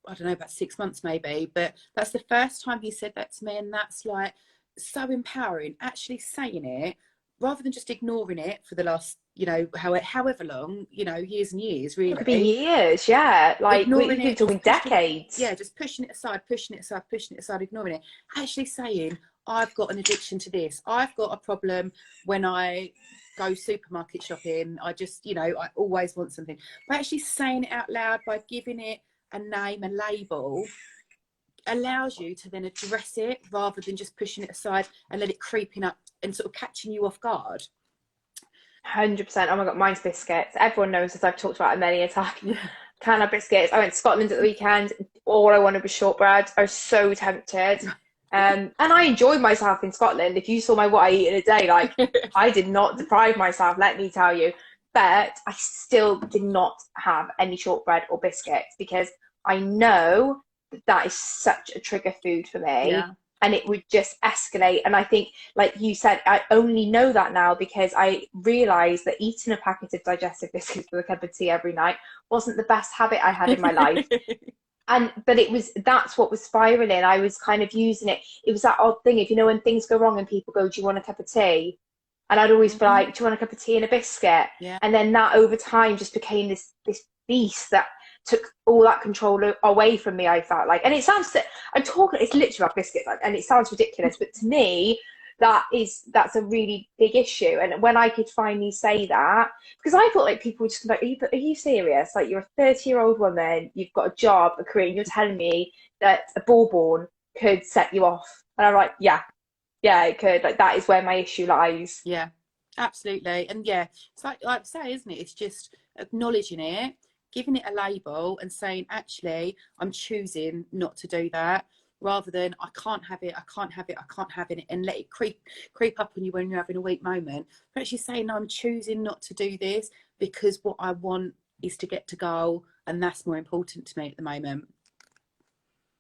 I don't know, about 6 months maybe, but that's the first time he said that to me, and that's like so empowering, actually saying it rather than just ignoring it for the last, you know, however long, you know, years and years, It could be really. years, yeah. Like we Ignoring could be it, talking just pushing, decades. yeah, just pushing it aside, pushing it aside, pushing it aside, ignoring it. Actually saying, I've got an addiction to this. I've got a problem when I go supermarket shopping. I just, you know, I always want something. But actually saying it out loud by giving it a name, a label, allows you to then address it rather than just pushing it aside and let it creeping up and sort of catching you off guard. 100%. Oh my God, mine's biscuits. Everyone knows this. I've talked about it many a time. Yeah. Can of biscuits. I went to Scotland at the weekend. All I wanted was shortbread. I was so tempted. And I enjoyed myself in Scotland. If you saw what I eat in a day, like I did not deprive myself, let me tell you. But I still did not have any shortbread or biscuits because I know that is such a trigger food for me. Yeah. And it would just escalate. And I think, like you said, I only know that now because I realised that eating a packet of digestive biscuits with a cup of tea every night wasn't the best habit I had in my life. But that's what was spiraling. I was kind of using it. It was that odd thing, if you know, when things go wrong and people go, do you want a cup of tea? And I'd always be like, do you want a cup of tea and a biscuit? Yeah. And then that over time just became this beast that took all that control away from me, I felt like. And it sounds, it's literally about biscuits, and it sounds ridiculous, but to me, that's a really big issue. And when I could finally say that, because I thought like people were just like, are you serious? Like, you're a 30-year-old woman, you've got a job, a career, and you're telling me that a bourbon could set you off. And I'm like, yeah, it could. Like, that is where my issue lies. Yeah, absolutely. And yeah, it's like I say, isn't it? It's just acknowledging it, giving it a label and saying, actually, I'm choosing not to do that, rather than I can't have it, I can't have it, I can't have it, and let it creep up on you when you're having a weak moment. But actually saying, no, I'm choosing not to do this because what I want is to get to goal, and that's more important to me at the moment.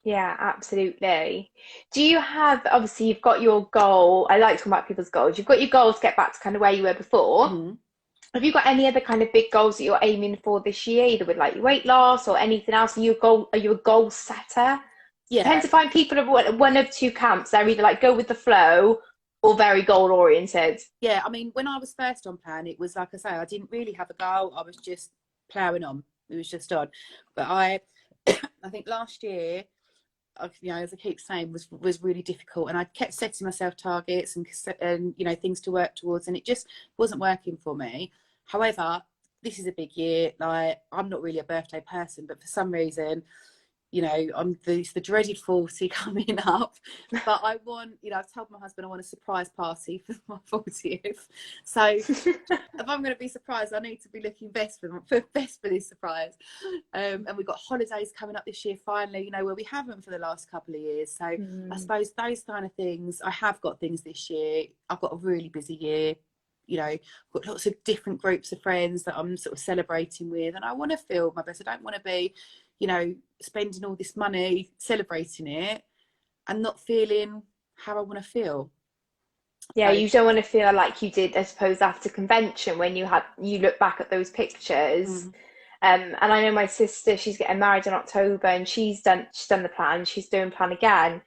Yeah, absolutely. Do you have, obviously, you've got your goal. I like talking about people's goals. You've got your goals to get back to kind of where you were before. Mm-hmm. Have you got any other kind of big goals that you're aiming for this year, either with like your weight loss or anything else? Are you a goal setter? I tend Yeah. to find people of one of two camps. They're either like go with the flow or very goal oriented. Yeah, I mean, when I was first on plan, it was like I say, I didn't really have a goal. I was just ploughing on. It was just on. But I think last year, you know, as I keep saying, was really difficult, and I kept setting myself targets and you know, things to work towards, and it just wasn't working for me. However, this is a big year. Like, I'm not really a birthday person, but for some reason, you know, it's the dreaded 40 coming up, but I want, you know, I've told my husband I want a surprise party for my 40th. So if I'm going to be surprised, I need to be looking best for this surprise. And we've got holidays coming up this year finally, you know, where we haven't for the last couple of years. So I suppose those kind of things, I have got things this year. I've got a really busy year. You know, I've got lots of different groups of friends that I'm sort of celebrating with, and I want to feel my best. I don't want to be, you know, spending all this money celebrating it and not feeling how I want to feel. Yeah, So, you don't want to feel like you did, I suppose, after convention when you look back at those pictures. mm, And I know my sister, she's getting married in October, and she's done the plan, she's doing plan again.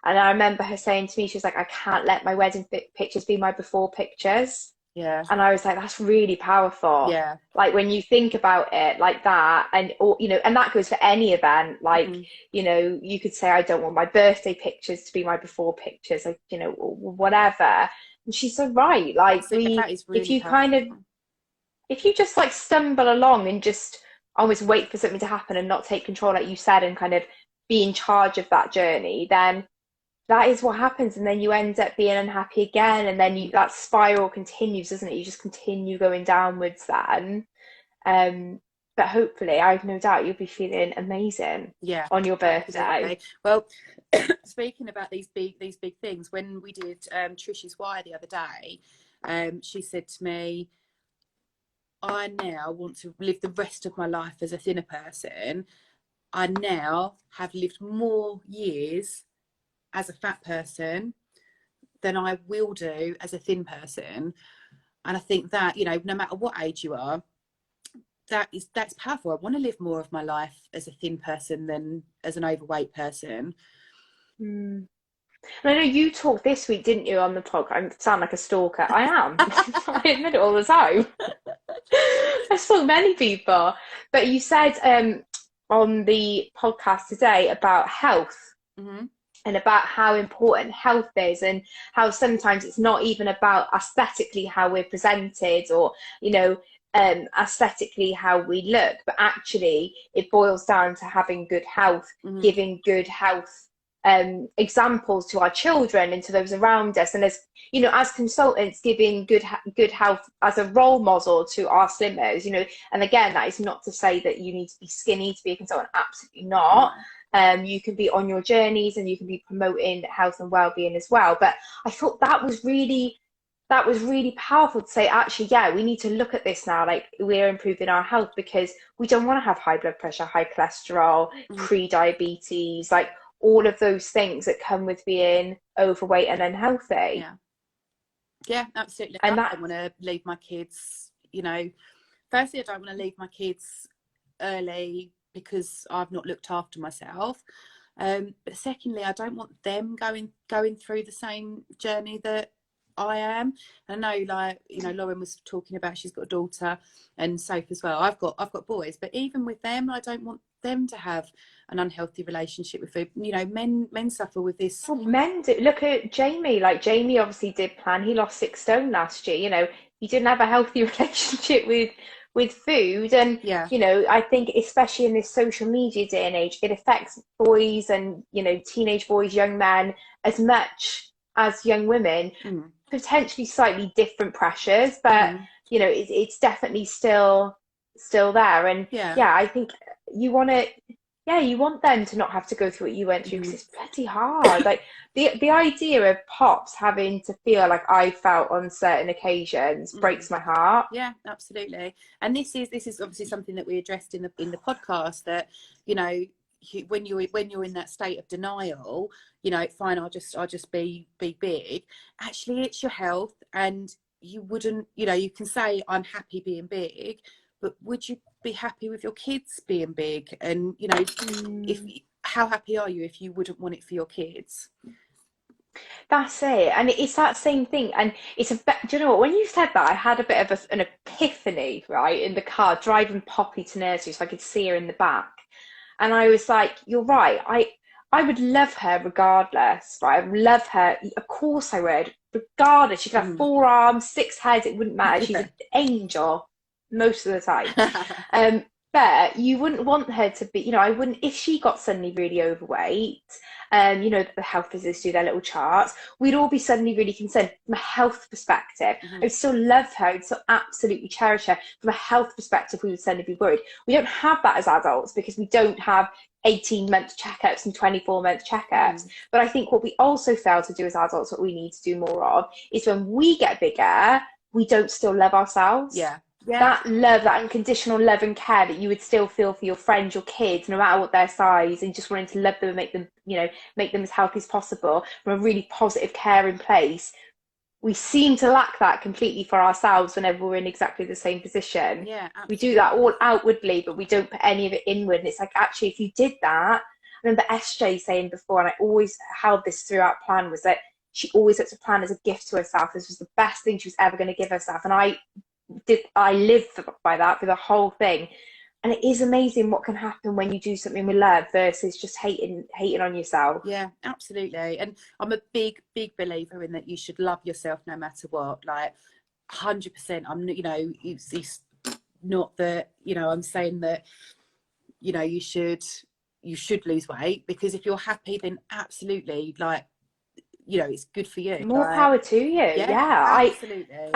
And I remember her saying to me, she was like, I can't let my wedding pictures be my before pictures. yeah, And I was like, that's really powerful. yeah, Like, when you think about it like that, and or you know, and that goes for any event. Like, mm, you know, you could say, I don't want my birthday pictures to be my before pictures, like, you know, or whatever. And she's so right. Like, that is if really you kind of, powerful. if you just like stumble along and just almost wait for something to happen and not take control, like you said, and kind of be in charge of that journey, then that is what happens. And then you end up being unhappy again, and then that spiral continues, doesn't it? You just continue going downwards then. um but hopefully, I've no doubt you'll be feeling amazing Yeah, on your birthday. absolutely. Well, speaking about these big things, when we did Trish's wire the other day, she said to me, I now want to live the rest of my life as a thinner person. I now have lived more years as a fat person than I will do as a thin person. And I think that, you know, no matter what age you are, that's powerful. I want to live more of my life as a thin person than as an overweight person. Mm. And I know you talked this week, didn't you, on the podcast? I sound like a stalker. I am. I admit it all the time. I stalk many people. But you said on the podcast today about health Mm-hmm. and about how important health is, and how sometimes it's not even about aesthetically how we're presented, or, you know, aesthetically how we look, but actually it boils down to having good health, Mm-hmm. giving good health examples to our children and to those around us, and as you know, as consultants, giving good health as a role model to our slimmers, you know. And again, that is not to say that you need to be skinny to be a consultant, absolutely not. You can be on your journeys and you can be promoting health and well-being as well. But I thought that was really powerful to say, actually, yeah, we need to look at this now, like we're improving our health, because we don't want to have high blood pressure, high cholesterol, pre-diabetes, like all of those things that come with being overweight and unhealthy. Yeah, absolutely. And I don't want to leave my kids, you know, firstly, I don't want to leave my kids early because I've not looked after myself. But secondly, I don't want them going through the same journey that I am. I know, like, you know, Lauren was talking about, she's got a daughter, and Soph as well. I've got boys, but even with them, I don't want them to have an unhealthy relationship with food. You know, men suffer with this. well, men do. Look at Jamie. Like, Jamie obviously did plan. He lost 6 stone last year. You know, he didn't have a healthy relationship with food. And you know, I think especially in this social media day and age, it affects boys and, you know, teenage boys, young men, as much as young women. Potentially slightly different pressures, but you know, it's definitely still there. And yeah, I think you want them to not have to go through what you went through, because it's bloody hard. Like the idea of Pops having to feel like I felt on certain occasions breaks my heart. Yeah, absolutely. And this is obviously something that we addressed in the podcast, that, you know, when you're in that state of denial, you know, fine, I'll just be big. Actually, it's your health, and you wouldn't, you know, you can say I'm happy being big, but would you be happy with your kids being big? And, you know, how happy are you if you wouldn't want it for your kids? That's it. And it's that same thing. And it's do you know what? When you said that, I had a bit of an epiphany, right, in the car driving Poppy to nursery, so I could see her in the back. And I was like, you're right. I would love her regardless, right? I would love her. Of course I would. Regardless, she could have 4 arms, 6 heads. It wouldn't matter. She's an angel most of the time. But you wouldn't want her to be, you know, I wouldn't, if she got suddenly really overweight, you know, the health visitors do their little charts, we'd all be suddenly really concerned from a health perspective. I would still love her, I would still absolutely cherish her. From a health perspective, we would suddenly be worried. We don't have that as adults, because we don't have 18-month checkups and 24-month checkups. But I think what we also fail to do as adults, what we need to do more of, is when we get bigger, we don't still love ourselves. That love, that unconditional love and care that you would still feel for your friends, your kids, no matter what their size, and just wanting to love them and make them, you know, make them as healthy as possible from a really positive, caring place. We seem to lack that completely for ourselves whenever we're in exactly the same position. Yeah, absolutely. We do that all outwardly, but we don't put any of it inward. And it's like, actually, if you did that, I remember SJ saying before, and I always held this throughout plan, was that she always looked at plan as a gift to herself. This was the best thing she was ever going to give herself. And I live by that for the whole thing. And it is amazing what can happen when you do something with love versus just hating on yourself. Yeah, absolutely. And I'm a big believer in that you should love yourself no matter what. Like 100%. I'm, you know, it's not that, you know, I'm saying that, you know, you should lose weight, because if you're happy, then absolutely, like, you know, it's good for you. More power to you. Yeah, absolutely.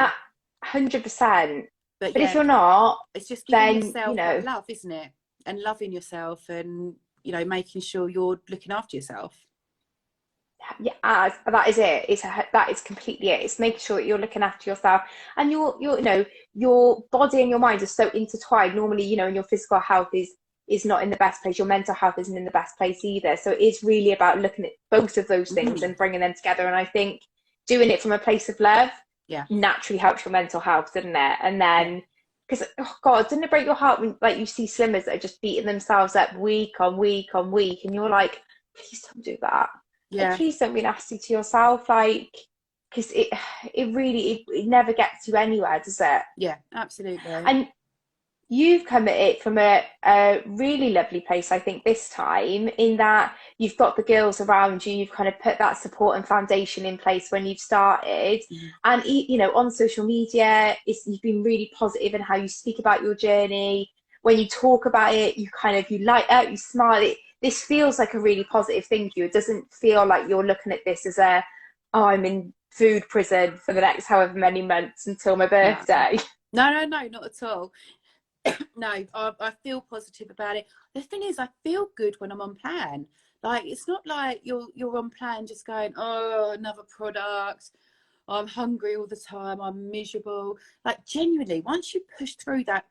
100%. But yeah, if you're not, it's just giving then, yourself, you know, that love, isn't it? And loving yourself, and, you know, making sure you're looking after yourself. Yeah, that is it. That is completely it. It's making sure that you're looking after yourself, and your you know, your body and your mind are so intertwined. Normally, you know, and your physical health is not in the best place. Your mental health isn't in the best place either. So it is really about looking at both of those things and bringing them together. And I think doing it from a place of love naturally helps your mental health, doesn't it? And then because oh God, didn't it break your heart when like you see slimmers that are just beating themselves up week on week on week, and you're like, please don't do that. Like, Yeah, please don't be nasty to yourself, like, because it really it never gets you anywhere, does it? yeah, absolutely. And you've come at it from a really lovely place, I think, this time, in that you've got the girls around you, you've kind of put that support and foundation in place when you've started. Mhm. And, you know, on social media, you've been really positive in how you speak about your journey. When you talk about it, you kind of, you light up, you smile. This feels like a really positive thing to you. It doesn't feel like you're looking at this as oh, I'm in food prison for the next however many months until my No, birthday. no, not at all. No, I feel positive about it. The thing is, I feel good when I'm on plan. Like, it's not like you're on plan just going, oh, another product. I'm hungry all the time. I'm miserable. Like, genuinely, once you push through that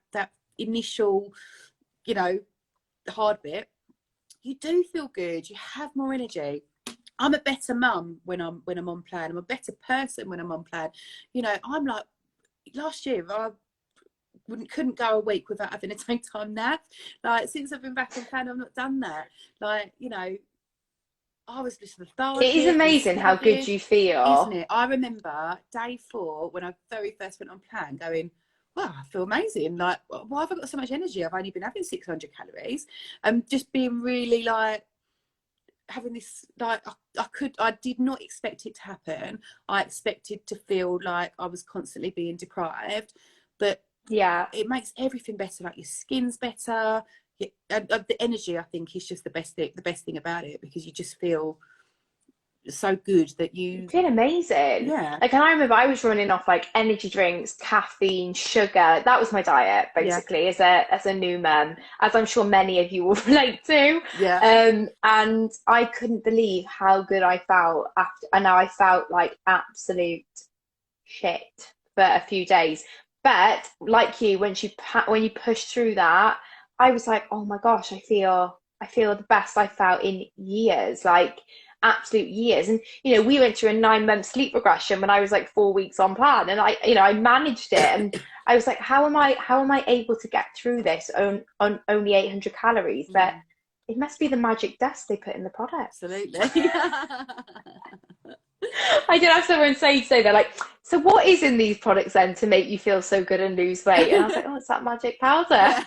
initial, you know, hard bit, you do feel good. You have more energy. I'm a better mum when I'm on plan. I'm a better person when I'm on plan. You know, I'm like, last year I couldn't go a week without having a daytime nap. Like, since I've been back on plan, I've not done that. Like, you know, I was just It is lethargic and amazing how good sluggish, you isn't feel. it? I remember day 4 when I very first went on plan, going, wow, I feel amazing. Like, why have I got so much energy? I've only been having 600 calories. Just being really like, having this, like, I did not expect it to happen. I expected to feel like I was constantly being deprived, but Yeah. it makes everything better. Like, your skin's better. And the energy, I think, is just the best thing about it, because you just feel so good that You you, feel amazing. yeah, Like, and I remember I was running off like energy drinks, caffeine, sugar. Like, that was my diet yeah, basically as a new mum, as I'm sure many of you will relate to. yeah, And I couldn't believe how good I felt after. And now I felt like absolute shit for a few days. But like you, when you push through that, I was like, oh my gosh, I feel the best I felt in years, like absolute years. And you know, we went through a 9 month sleep regression when I was like 4 weeks on plan, and I managed it, and I was like, how am I able to get through this on only 800 calories? But mm, it must be the magic dust they put in the products. absolutely. I did have someone say today, they're like, so what is in these products then to make you feel so good and lose weight? And I was like, oh, it's that magic powder.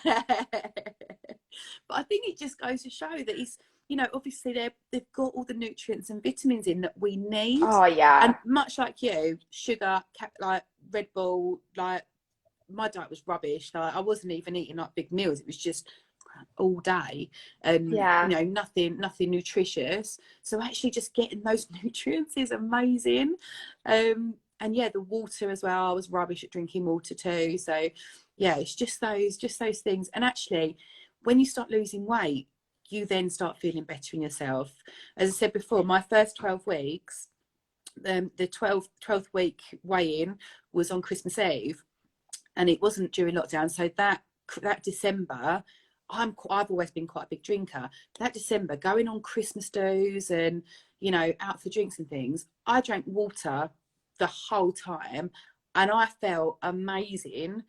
But I think it just goes to show that it's, you know, obviously they've got all the nutrients and vitamins in that we need. Oh, And yeah. much like you, sugar, like Red Bull, like, my diet was rubbish. Like, I wasn't even eating like big meals. It was just all day, and you Yeah. know, nothing nutritious. So actually just getting those nutrients is amazing. And yeah, the water as well, I was rubbish at drinking water too. So yeah, it's just those things. And actually, when you start losing weight, you then start feeling better in yourself. As I said before, my first 12 weeks, the 12th week weigh-in was on Christmas Eve, and it wasn't during lockdown. So that December, I've always been quite a big drinker. That December, going on Christmas do's and, you know, out for drinks and things, I drank water the whole time, and I felt amazing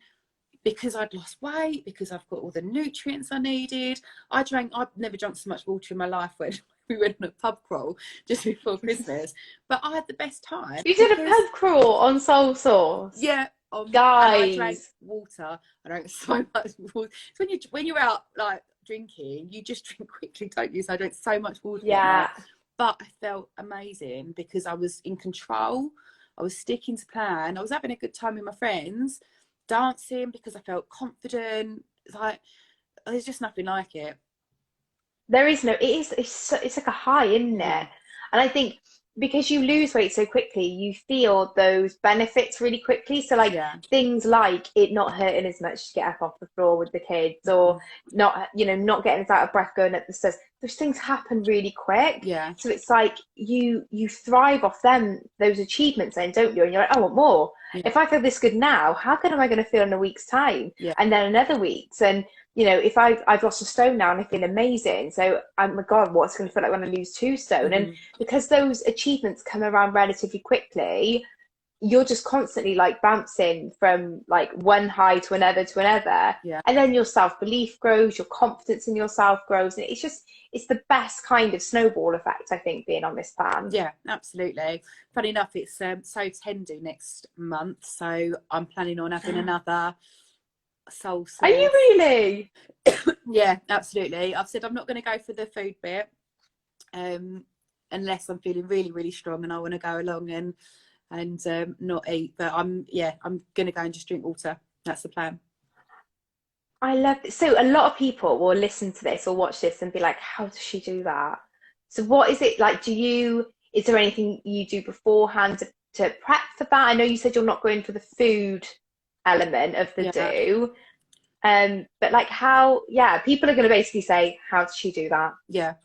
because I'd lost weight, because I've got all the nutrients I needed. I've never drunk so much water in my life when we went on a pub crawl just before Christmas, but I had the best time You did a because, pub crawl on soul sauce. yeah, and I drank Guys. water. I drank so much water. So when you're out like drinking, you just drink quickly, don't you? So I drank so much water that night, Yeah. but I felt amazing because I was in control. I was sticking to plan. I was having a good time with my friends, dancing because I felt confident. Like, there's just nothing like it. There is no, it's like a high, isn't it? Mm. And I think because you lose weight so quickly, you feel those benefits really quickly. So like Yeah. things like it not hurting as much to get up off the floor with the kids, or Mm. not, you know, not getting us out of breath going up the stairs. Those things happen really quick. Yeah. So it's like you thrive off those achievements then, don't you? And you're like, I want more. Yeah. If I feel this good now, how good am I going to feel in a week's time? Yeah. And then another week's, and you know, if I've lost a stone now and I feel amazing, so oh my God, what's it going to feel like when I lose 2 stone? And Mm. because those achievements come around relatively quickly, you're just constantly like bouncing from like one high to another, Yeah. and then your self-belief grows, your confidence in yourself grows, and it's the best kind of snowball effect, I think, being on this plan. Yeah, absolutely. Funny enough, it's so Tendu next month, so I'm planning on having another soul Are you source. really? Yeah, absolutely. I've said I'm not going to go for the food bit, unless I'm feeling really, really strong and I want to go along and not eat. But I'm going to go and just drink water. That's the plan. I love it. So a lot of people will listen to this or watch this and be like, how does she do that? So what is it like? Is there anything you do beforehand to prep for that? I know you said you're not going for the food element of the Yeah, do. But like yeah, people are going to basically say, how does she do that? yeah.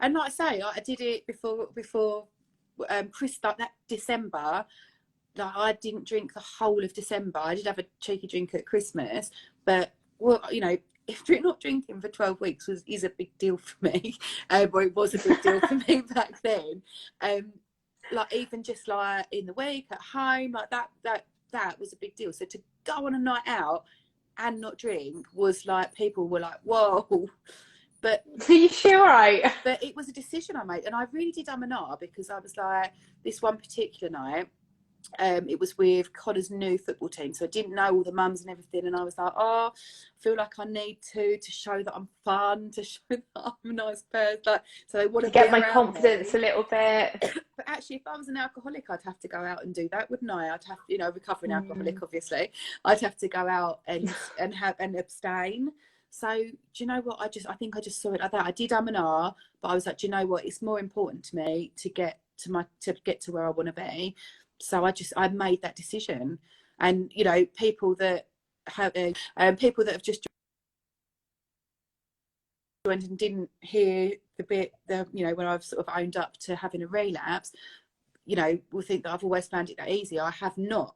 And like I say, I did it before Chris like that December. Like I didn't drink the whole of December. I did have a cheeky drink at Christmas, but well, you know, if you're not drinking for 12 weeks is a big deal for me, or it was a big deal for me back then. Like even just like in the week at home, like that was a big deal. So to go on a night out and not drink was like people were like, whoa. But Are you sure? Right. but it was a decision I made, and I really did and ah because I was like this one particular night. It was with Connor's new football team, so I didn't know all the mums and everything, and I was like, oh, I feel like I need to show that I'm fun, to show that I'm a nice person, like, so they want To to be get my around confidence me. a little bit. But actually, if I was an alcoholic, I'd have to go out and do that, wouldn't I? I'd have, you know, recovering alcoholic, obviously, I'd have to go out and abstain. So do you know what? I think I just saw it like that. I did and ah, but I was like, do you know what? It's more important to me to get to where I want to be. So I made that decision. And you know, people that have just joined and didn't hear you know, when I've sort of owned up to having a relapse, you know, will think that I've always found it that easy. I have not.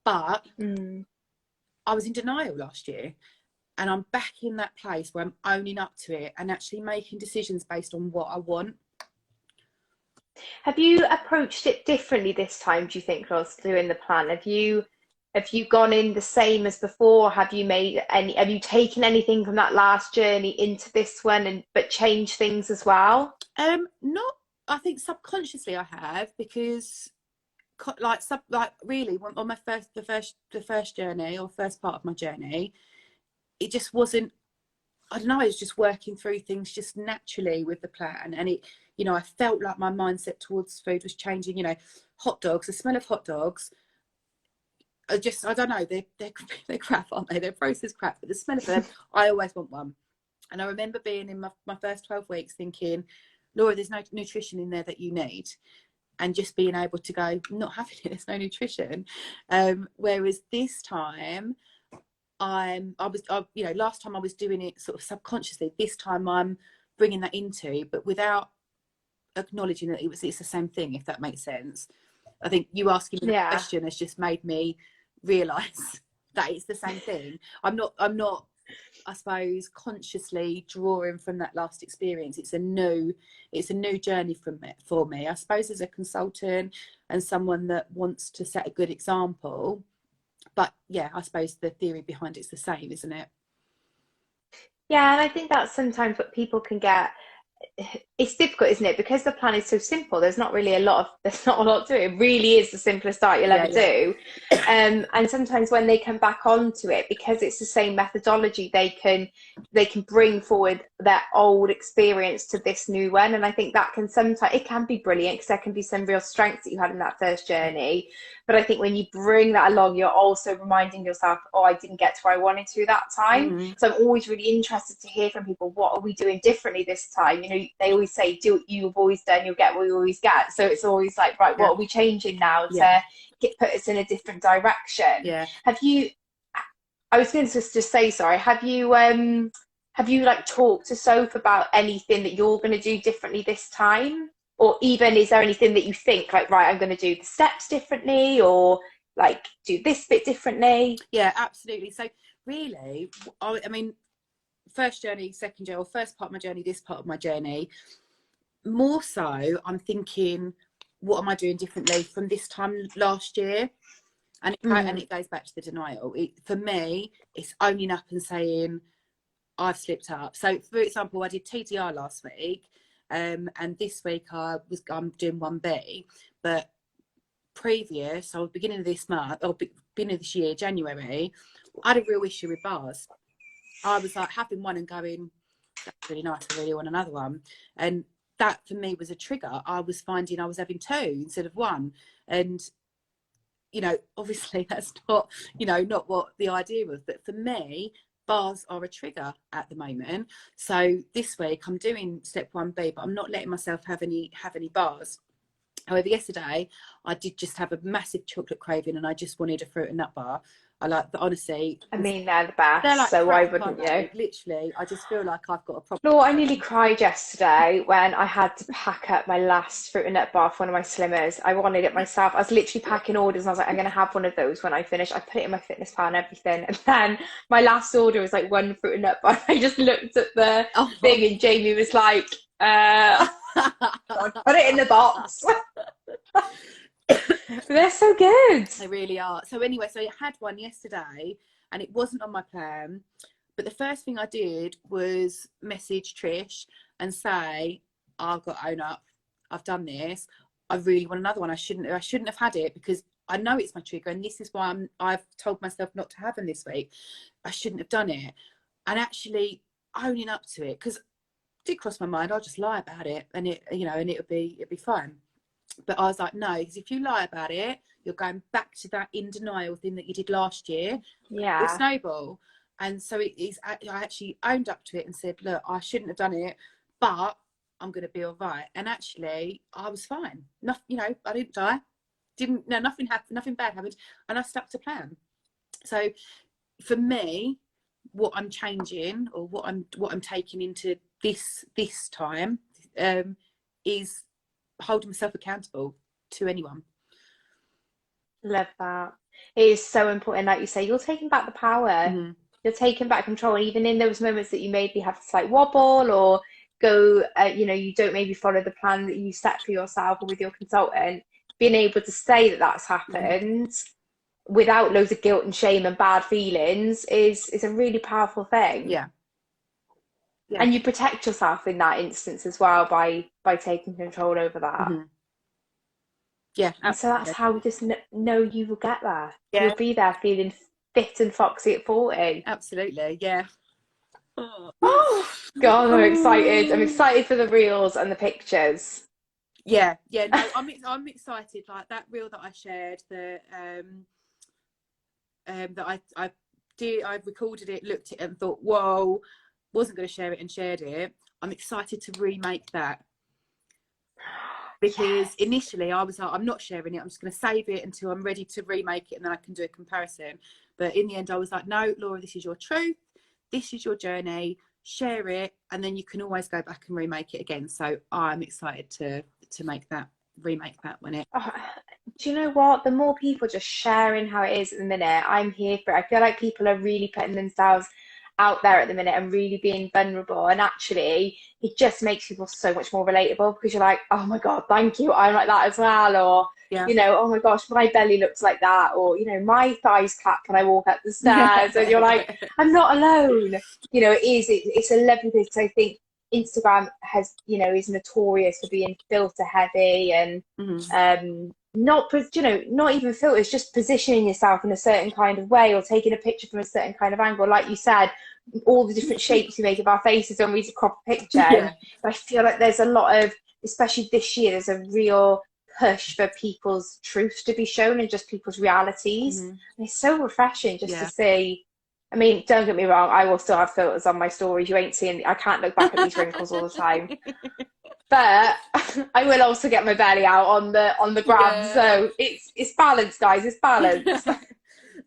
But I was in denial last year, and I'm back in that place where I'm owning up to it and actually making decisions based on what I want. Have you approached it differently this time, do you think, Ross, doing the plan? Have you gone in the same as before? Have you taken anything from that last journey into this one but changed things as well? Not, I think subconsciously I have, because like really on my first journey, or first part of my journey, it just wasn't, I don't know, I was just working through things just naturally with the plan. And it, you know, I felt like my mindset towards food was changing. You know, hot dogs, the smell of hot dogs, I don't know, they're crap, aren't they? They're processed crap, but the smell of them, I always want one. And I remember being in my first 12 weeks thinking, Laura, there's no nutrition in there that you need. And just being able to go, I'm not having it, there's no nutrition. Whereas this time, you know, last time I was doing it sort of subconsciously. This time I'm bringing that into, but without acknowledging that it's the same thing, if that makes sense. I think you asking me the Yeah. question has just made me realise that it's the same thing. I'm not, I suppose, consciously drawing from that last experience. It's a new journey for me. I suppose as a consultant and someone that wants to set a good example. But yeah, I suppose the theory behind it's the same, isn't it? Yeah, and I think that's sometimes what people can get. It's difficult, isn't it? Because the plan is so simple. There's not a lot to it. It really is the simplest start you'll Yeah, ever do. And sometimes when they come back onto it, because it's the same methodology, they can bring forward their old experience to this new one. And I think that can sometimes it can be brilliant, because there can be some real strengths that you had in that first journey. But I think when you bring that along, you're also reminding yourself, oh, I didn't get to where I wanted to that time. Mm-hmm. So I'm always really interested to hear from people, what are we doing differently this time? You know, they always say, do what you've always done, you'll get what you always get. So it's always like, right, what are we changing now to put us in a different direction? Yeah. I was going to just say, sorry, have you like talked to Soph about anything that you're going to do differently this time? Or even is there anything that you think like, right, I'm going to do the steps differently, or like do this bit differently? Yeah, absolutely. So really, I mean, first journey, second journey, or first part of my journey, this part of my journey, more so I'm thinking, what am I doing differently from this time last year? And it goes back to the denial. For me, it's owning up and saying, I've slipped up. So, for example, I did TDR last week, and this week I'm doing 1B. But previous, so beginning of this month, or beginning of this year, January, I had a real issue with bars. I was like having one and going, that's really nice, I really want another one. And that for me was a trigger. I was finding I was having 2 instead of 1. And you know, obviously that's not, you know, not what the idea was. But for me, bars are a trigger at the moment. So this week I'm doing step 1B, but I'm not letting myself have any bars. However, yesterday I did just have a massive chocolate craving and I just wanted a fruit and nut bar. I like, but honestly, I mean, they're the best, they're like so why crack, wouldn't you? Literally, I just feel like I've got a problem. No, I nearly cried yesterday when I had to pack up my last fruit and nut bar for one of my slimmers. I wanted it myself. I was literally packing orders and I was like, I'm going to have one of those when I finish. I put it in my fitness pal and everything. And then my last order was like 1 fruit and nut bar. I just looked at the thing and Jamie was like, put it in the box. They're so good. They really are. So anyway, so I had one yesterday and it wasn't on my plan. But the first thing I did was message Trish and say, I've got to own up. I've done this. I really want another one. I shouldn't have had it because I know it's my trigger and this is why I've told myself not to have them this week. I shouldn't have done it. And actually owning up to it, because it did cross my mind, I'll just lie about it and it'll be fine. But I was like, no, because if you lie about it, you're going back to that in denial thing that you did last year. Yeah. It'll snowball. And so I actually owned up to it and said, look, I shouldn't have done it, but I'm going to be all right. And actually, I was fine. Nothing, I didn't die. Nothing happened. Nothing bad happened. And I stuck to plan. So for me, what I'm changing or what I'm taking into this time is holding myself accountable to anyone. Love that. It is so important, like you say, you're taking back the power. Mm-hmm. You're taking back control. And even in those moments that you maybe have a slight wobble or go, you don't maybe follow the plan that you set for yourself or with your consultant, being able to say that that's happened without loads of guilt and shame and bad feelings is a really powerful thing. Yeah. And you protect yourself in that instance as well by taking control over that. Mm-hmm. Yeah, and so that's how we just know you will get there. Yeah. You'll be there feeling fit and foxy at 40. Absolutely, yeah. Oh God, I'm excited. I'm excited for the reels and the pictures. Yeah, no, I'm excited. Like that reel that I shared, that I recorded it, looked at it, and thought, whoa, wasn't going to share it and shared it. I'm excited to remake that. Because initially I was like, I'm not sharing it. I'm just going to save it until I'm ready to remake it and then I can do a comparison. But in the end, I was like, no, Laura, this is your truth. This is your journey. Share it. And then you can always go back and remake it again. So I'm excited to remake that when it. Do you know what? The more people just sharing how it is at the minute, I'm here for it. I feel like people are really putting themselves out there at the minute and really being vulnerable, and actually it just makes people so much more relatable because you're like, oh my God, thank you, I'm like that as well. Or oh my gosh, my belly looks like that, or my thighs clap when I walk up the stairs. And you're like, I'm not alone. It's a lovely thing. So I think Instagram has is notorious for being filter heavy and not even filters, just positioning yourself in a certain kind of way or taking a picture from a certain kind of angle. Like you said, all the different shapes we make of our faces when we crop a picture. And I feel like there's a lot of, especially this year, there's a real push for people's truth to be shown and just people's realities. And it's so refreshing just to see. I mean, don't get me wrong, I will still have filters on my stories. You ain't seeing, I can't look back at these wrinkles all the time. But I will also get my belly out on the gram. So it's balanced, guys. It's balanced.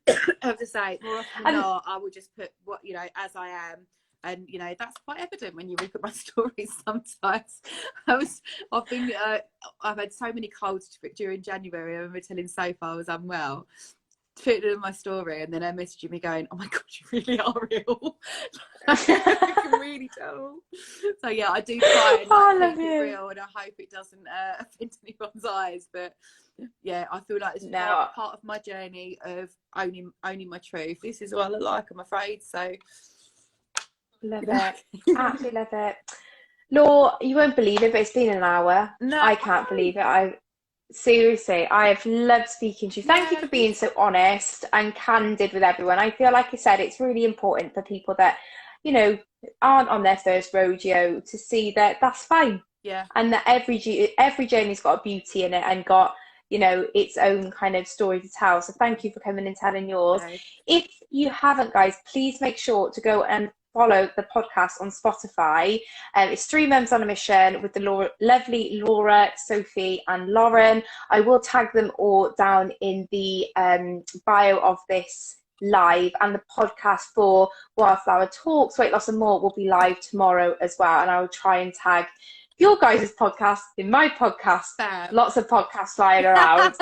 I have to say, more often than not, I will just put what as I am, and that's quite evident when you look at my stories. Sometimes I've had so many colds during January. I remember telling Sophie I was unwell, put it in my story, and then her messaging me going, oh my God, you really are ill. You can really Oh. So yeah, I do try and like, keep it real, and I hope it doesn't offend anyone's eyes. But yeah, I feel like it's part of my journey of owning my truth. This is what I look like, I'm afraid. So love it, absolutely love it. Law, you won't believe it, but it's been an hour. No, I can't believe it. Seriously, I have loved speaking to you. Thank you for being so honest and candid with everyone. I feel like I said, it's really important for people that, you know, aren't on their first rodeo to see that that's fine. Yeah. And that every journey's got a beauty in it and got, you know, its own kind of story to tell. So thank you for coming and telling yours. No. If you haven't, guys, please make sure to go and follow the podcast on Spotify. It's Three Mums on a Mission with the lovely Laura, Sophie and Lauren. I will tag them all down in the bio of this live, and the podcast for Wildflower Talks, Weight Loss and More will be live tomorrow as well, and I will try and tag your guys' podcast in my podcast. Lots of podcasts flying around.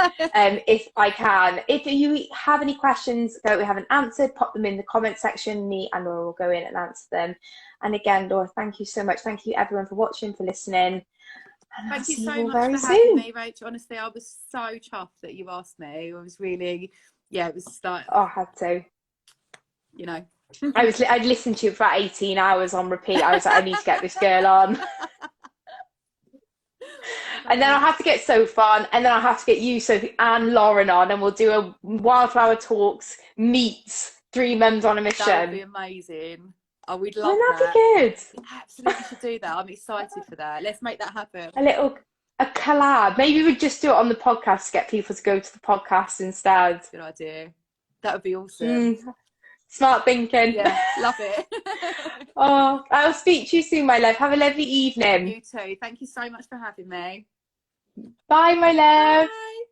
If I can. If you have any questions that we haven't answered, pop them in the comment section. Me and Laura will go in and answer them. And again, Laura, thank you so much. Thank you everyone for watching, for listening. And thank you so much for having me, Rachel. Honestly, I was so chuffed that you asked me. I was really, yeah, it was like, oh, I had to. You know. I'd listened to it for about 18 hours on repeat. I was like, I need to get this girl on. And then I'll have to get Sophie on, and then I'll have to get you, Sophie, and Lauren on, and we'll do a Wildflower Talks meets Three Mums on a Mission. That would be amazing. Oh, we'd love that. That'd be good. We absolutely should do that. I'm excited for that. Let's make that happen. A collab. Maybe we'd just do it on the podcast to get people to go to the podcast instead. Good idea. That would be awesome. Smart thinking. Yeah, love it. Oh, I'll speak to you soon, my love. Have a lovely evening. You too. Thank you so much for having me. Bye, my love. Bye.